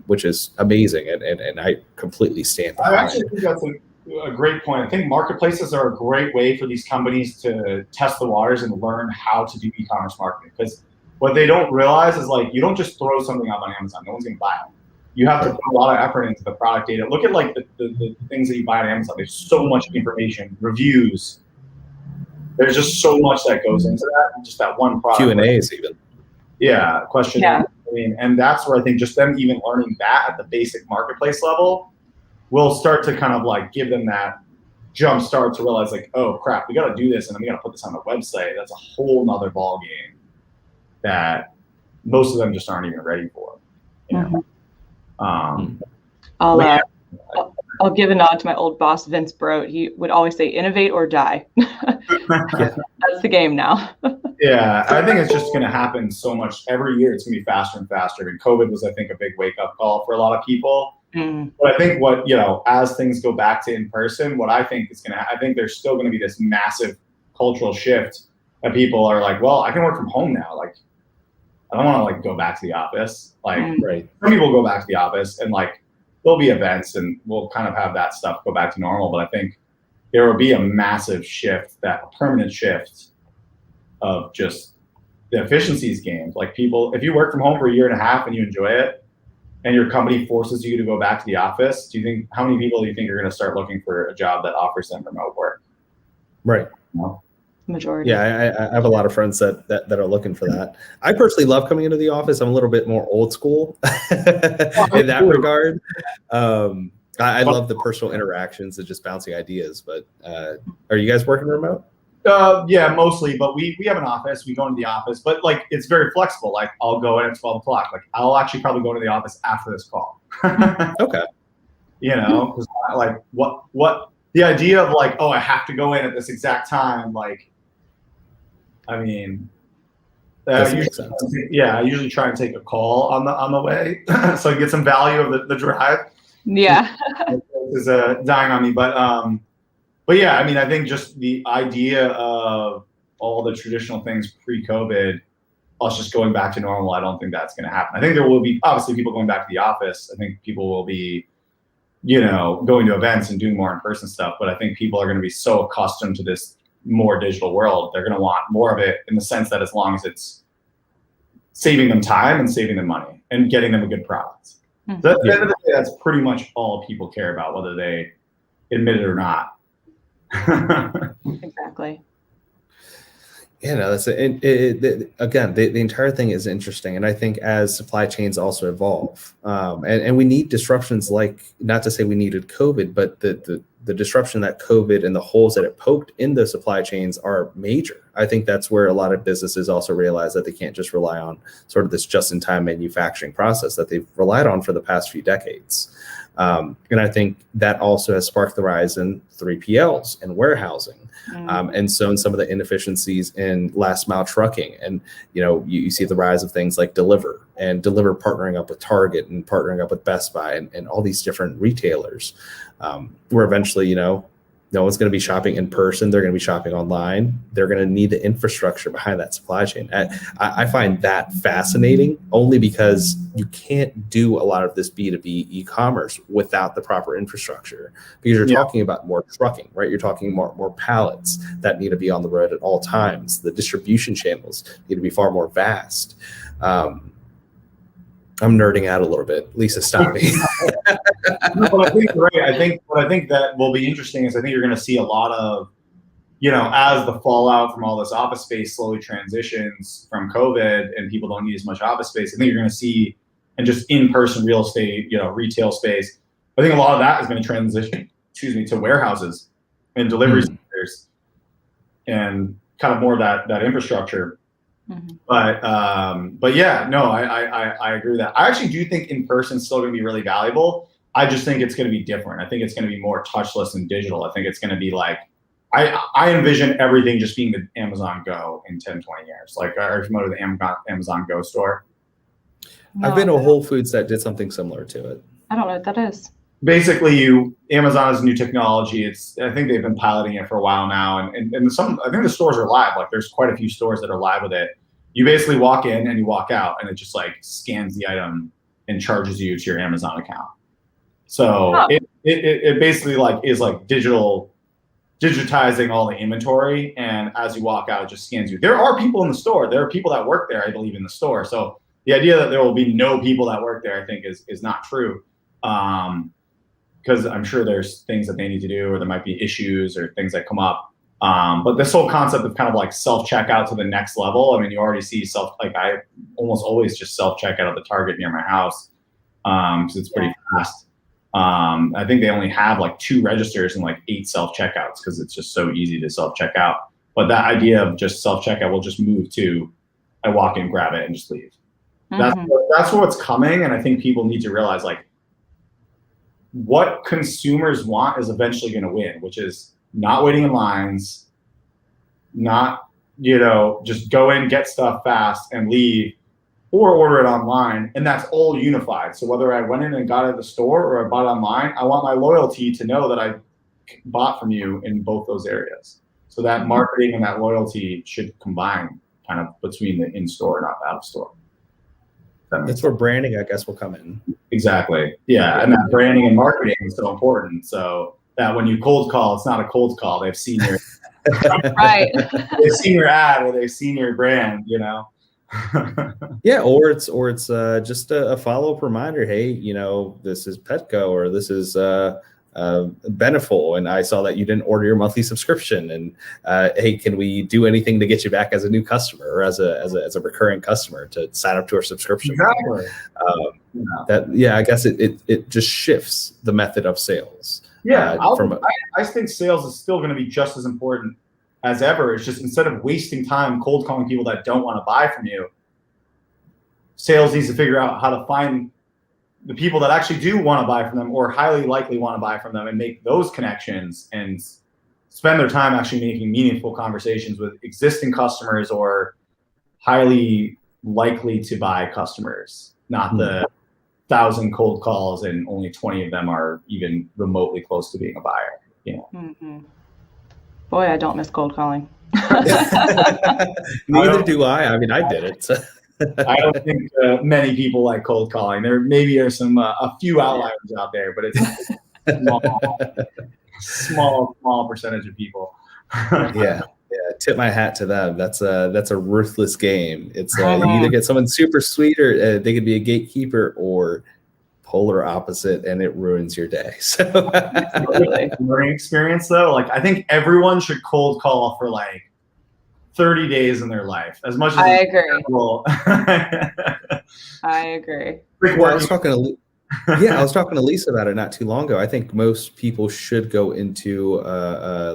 which is amazing. And I completely stand behind. I actually think that's a great point. I think marketplaces are a great way for these companies to test the waters and learn how to do e-commerce marketing. Because what they don't realize is, like, you don't just throw something up on Amazon. No one's going to buy it. You have to put a lot of effort into the product data. Look at like the things that you buy on Amazon. There's so much information, reviews. There's just so much that goes into that. Just that one product. Q&As even. Yeah, question. Yeah. I mean, and that's where I think just them even learning that at the basic marketplace level will start to kind of like give them that jump start to realize, like, oh crap, we got to do this, and then we got to put this on the website. That's a whole nother ball game that most of them just aren't even ready for. I'll give a nod to my old boss, Vince Brote. He would always say, innovate or die. That's the game now. Yeah, I think it's just going to happen so much every year. It's going to be faster and faster. And COVID was, I think, a big wake-up call for a lot of people. But I think as things go back to in person, what I think is going to, I think there's still going to be this massive cultural shift that people are like, well, I can work from home now. Like, I don't want to like go back to the office. Like, right. Some people go back to the office, and like there'll be events, and we'll kind of have that stuff go back to normal. But I think there will be a massive shift, a permanent shift of just the efficiencies gained. Like, people, if you work from home for a year and a half and you enjoy it, and your company forces you to go back to the office, how many people do you think are going to start looking for a job that offers them remote work? Right. No? Majority. Yeah, I have a lot of friends that are looking for that. I personally love coming into the office. I'm a little bit more old school in that regard. I love the personal interactions and just bouncing ideas. But are you guys working remote? Yeah, mostly. But we have an office. We go into the office, but like it's very flexible. Like I'll go in at 12 o'clock. Like I'll actually probably go to the office after this call. Okay. You know, 'cause like what the idea of like, oh, I have to go in at this exact time, like. I mean, I usually try and take a call on the way, so I get some value of the drive. Yeah, is dying on me, but yeah, I mean, I think just the idea of all the traditional things pre-COVID, us just going back to normal, I don't think that's going to happen. I think there will be obviously people going back to the office. I think people will be, going to events and doing more in-person stuff, but I think people are going to be so accustomed to this more digital world, they're going to want more of it in the sense that as long as it's saving them time and saving them money and getting them a good product. Mm-hmm. So at the end of the day, that's pretty much all people care about, whether they admit it or not. Exactly. Yeah, no, that's it. Again, the entire thing is interesting, and I think as supply chains also evolve, and we need disruptions, like, not to say we needed COVID, but the disruption that COVID and the holes that it poked in the supply chains are major. I think that's where a lot of businesses also realize that they can't just rely on sort of this just-in-time manufacturing process that they've relied on for the past few decades. And I think that also has sparked the rise in 3PLs and warehousing. And so in some of the inefficiencies in last mile trucking, and you see the rise of things like Deliver partnering up with Target and partnering up with Best Buy and all these different retailers, where eventually no one's going to be shopping in person. They're going to be shopping online. They're going to need the infrastructure behind that supply chain. I find that fascinating, only because you can't do a lot of this B2B e-commerce without the proper infrastructure, because you're talking about more trucking, right? You're talking more pallets that need to be on the road at all times. The distribution channels need to be far more vast. I'm nerding out a little bit. Lisa, stop me. No, I think you're right. I think that will be interesting is I think you're going to see a lot of, as the fallout from all this office space slowly transitions from COVID and people don't need as much office space. I think you're going to see, and just in-person real estate, retail space, I think a lot of that is going to transition, to warehouses and delivery centers and kind of more of that infrastructure. Mm-hmm. But yeah, no, I agree with that. I actually do think in person is still going to be really valuable. I just think it's going to be different. I think it's going to be more touchless and digital. I think it's going to be like, I envision everything just being the Amazon Go in 10, 20 years. Like, are you familiar with the Amazon Go store? No, I've been to Whole Foods that did something similar to it. I don't know what that is. Basically, Amazon is new technology. I think they've been piloting it for a while now, and I think the stores are live. Like, there's quite a few stores that are live with it. You basically walk in and you walk out, and it just like scans the item and charges you to your Amazon account. So it basically like is like digitizing all the inventory, and as you walk out, it just scans you. There are people in the store. There are people that work there, I believe, in the store. So the idea that there will be no people that work there, I think, is not true. Because I'm sure there's things that they need to do, or there might be issues or things that come up. But this whole concept of kind of like self-checkout to the next level. I mean, you already see I almost always just self-checkout at the Target near my house, because it's pretty fast. I think they only have like 2 registers and like 8 self-checkouts because it's just so easy to self-checkout. But that idea of just self-checkout will just move to, I walk in, grab it, and just leave. Mm-hmm. That's what's coming, and I think people need to realize like what consumers want is eventually going to win, which is not waiting in lines, not just go in, get stuff fast, and leave, or order it online, and that's all unified. So whether I went in and got it at the store or I bought it online, I want my loyalty to know that I bought from you in both those areas. So that marketing and that loyalty should combine kind of between the in-store and out-of-store. That's where branding, I guess, will come in. Exactly. Yeah, and that branding and marketing is so important. So that when you cold call, it's not a cold call. They've seen your right. They've seen your ad or they've seen your brand. Yeah, or it's just a follow-up reminder. Hey, this is Petco, or this is Beneful, and I saw that you didn't order your monthly subscription, and hey, can we do anything to get you back as a new customer or as a recurring customer to sign up to our subscription? Exactly. I guess it just shifts the method of sales. Yeah, I think sales is still going to be just as important as ever. It's just, instead of wasting time cold calling people that don't want to buy from you, sales needs to figure out how to find the people that actually do want to buy from them, or highly likely want to buy from them, and make those connections and spend their time actually making meaningful conversations with existing customers or highly likely to buy customers, not the 1,000 cold calls and only 20 of them are even remotely close to being a buyer. Mm-hmm. Boy, I don't miss cold calling. Neither do I. I mean, I did it. So. I don't think many people like cold calling. There maybe are some a few outliers out there, but it's small percentage of people. Yeah. Tip my hat to them. That's a ruthless game. It's you either get someone super sweet, or they could be a gatekeeper, or polar opposite, and it ruins your day. So learning experience though, like I think everyone should cold call for like 30 days in their life, as much as I agree. I agree. Well, I was talking to Lisa about it not too long ago. I think most people should go into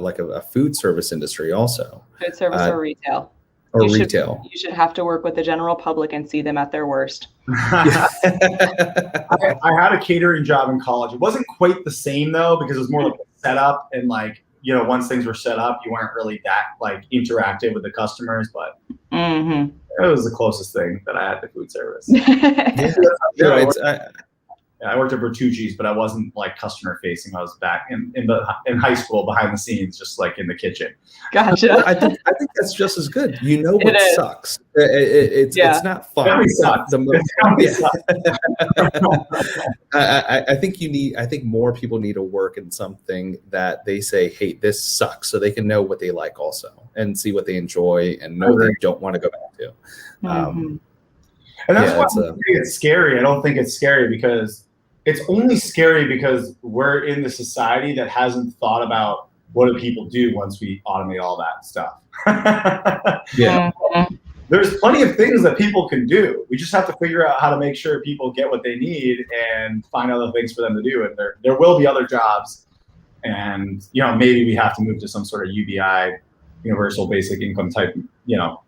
like a food service industry also. Food service or retail. You should have to work with the general public and see them at their worst. I had a catering job in college. It wasn't quite the same though, because it was more like a setup, and like, once things were set up, you weren't really that like interactive with the customers, but it was the closest thing that I had to food service. I worked at Bertucci's, but I wasn't like customer facing. I was back in high school behind the scenes, just like in the kitchen. Gotcha. Well, I think that's just as good. What sucks. It's not fun. I think more people need to work in something that they say, hey, this sucks, so they can know what they like also, and see what they enjoy, and know they don't want to go back to. And that's why I think it's scary. I don't think it's scary because it's only scary because we're in the society that hasn't thought about what do people do once we automate all that stuff. There's plenty of things that people can do. We just have to figure out how to make sure people get what they need and find other things for them to do. And there will be other jobs, and maybe we have to move to some sort of UBI, universal basic income type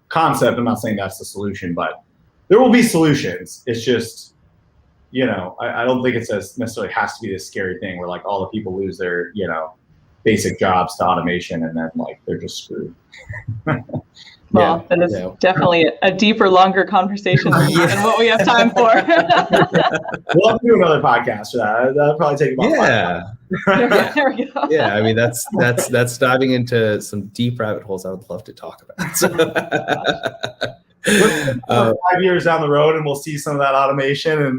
concept. I'm not saying that's the solution, but there will be solutions. It's just, I don't think it necessarily has to be this scary thing where like all the people lose their, basic jobs to automation, and then like they're just screwed. Well, that is definitely a deeper, longer conversation than what we have time for. We'll have to do another podcast for that. That'll probably take about 5 minutes. There we go. Yeah, I mean that's diving into some deep rabbit holes I would love to talk about. So. 5 years down the road, and we'll see some of that automation, and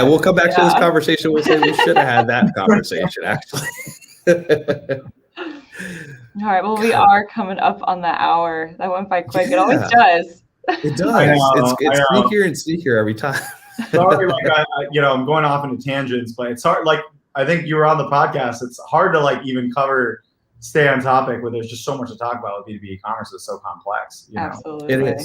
we'll come back to this conversation. We'll say we should have had that conversation actually. All right. Well, we are coming up on the hour. That went by quick. It always does. It does. It's sneakier and sneakier every time. Sorry, like I'm going off into tangents, but it's hard. Like I think you were on the podcast. It's hard to like even stay on topic where there's just so much to talk about with B2B e-commerce. It's so complex. Absolutely. It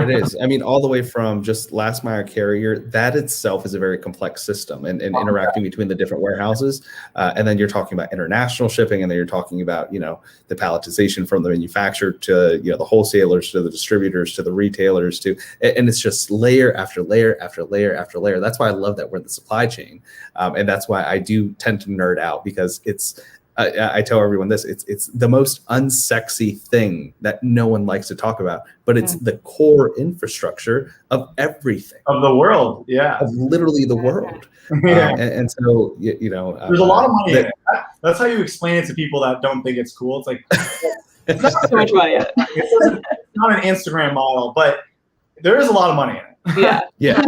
is. I mean, all the way from just last mile carrier, that itself is a very complex system, and interacting between the different warehouses. And then you're talking about international shipping, and then you're talking about, the palletization from the manufacturer to, the wholesalers, to the distributors, to the retailers, and it's just layer after layer after layer after layer. That's why I love that we're in the supply chain. And that's why I do tend to nerd out, because I tell everyone this, it's the most unsexy thing that no one likes to talk about, but it's the core infrastructure of everything. Of the world, yeah. Of literally the world. Yeah. And so, there's a lot of money in it. That's how you explain it to people that don't think it's cool. It's like, it's not so much money in it. It's not an Instagram model, but there is a lot of money in it. Yeah. Yeah.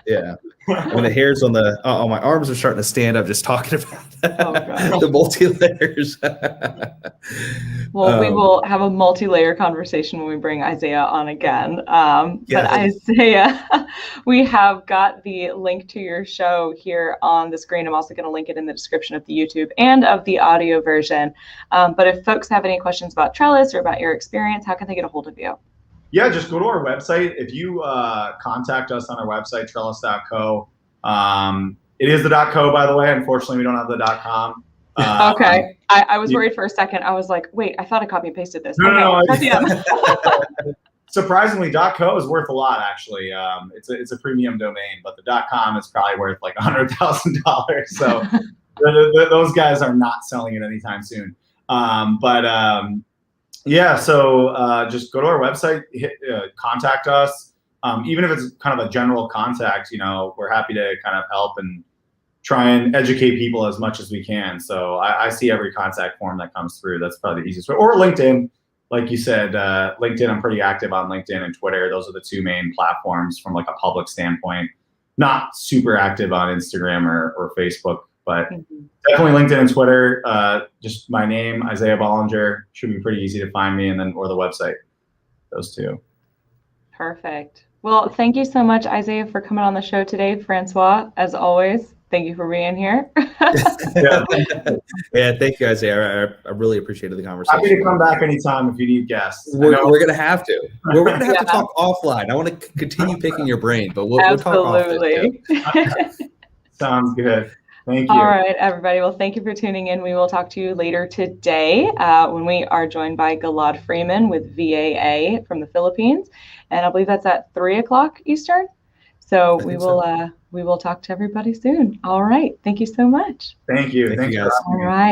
Yeah. When the hairs on my arms are starting to stand up just talking about the multi-layers. Well, we will have a multi-layer conversation when we bring Isaiah on again. But Isaiah, we have got the link to your show here on the screen. I'm also going to link it in the description of the YouTube and of the audio version. But if folks have any questions about Trellis or about your experience, how can they get a hold of you? Yeah, just go to our website. If you contact us on our website, trellis.co. It is the .co, by the way. Unfortunately, we don't have the .com. Okay. I was worried for a second. I was like, wait, I thought I copy and pasted this. No. Surprisingly, .co is worth a lot, actually. It's a premium domain, but the .com is probably worth like $100,000. So those guys are not selling it anytime soon. Yeah, so just go to our website, contact us. Even if it's kind of a general contact, we're happy to kind of help and try and educate people as much as we can. So I see every contact form that comes through. That's probably the easiest way. Or LinkedIn, like you said, LinkedIn. I'm pretty active on LinkedIn and Twitter. Those are the two main platforms from like a public standpoint. Not super active on Instagram or Facebook. But definitely LinkedIn and Twitter. Just my name, Isaiah Bollinger, should be pretty easy to find me, or the website. Those two. Perfect. Well, thank you so much, Isaiah, for coming on the show today. Francois, as always, thank you for being here. Yeah, thank you, Isaiah. I really appreciated the conversation. Happy to come back anytime if you need guests. We're going to have to. We're going to have to talk offline. I want to continue picking your brain, but we'll talk offline. Sounds good. Thank you. All right, everybody. Well, thank you for tuning in. We will talk to you later today when we are joined by Gilad Freeman with VAA from the Philippines. And I believe that's at 3:00 Eastern. So we will talk to everybody soon. All right. Thank you so much. Thank you. Thank you, guys. All right.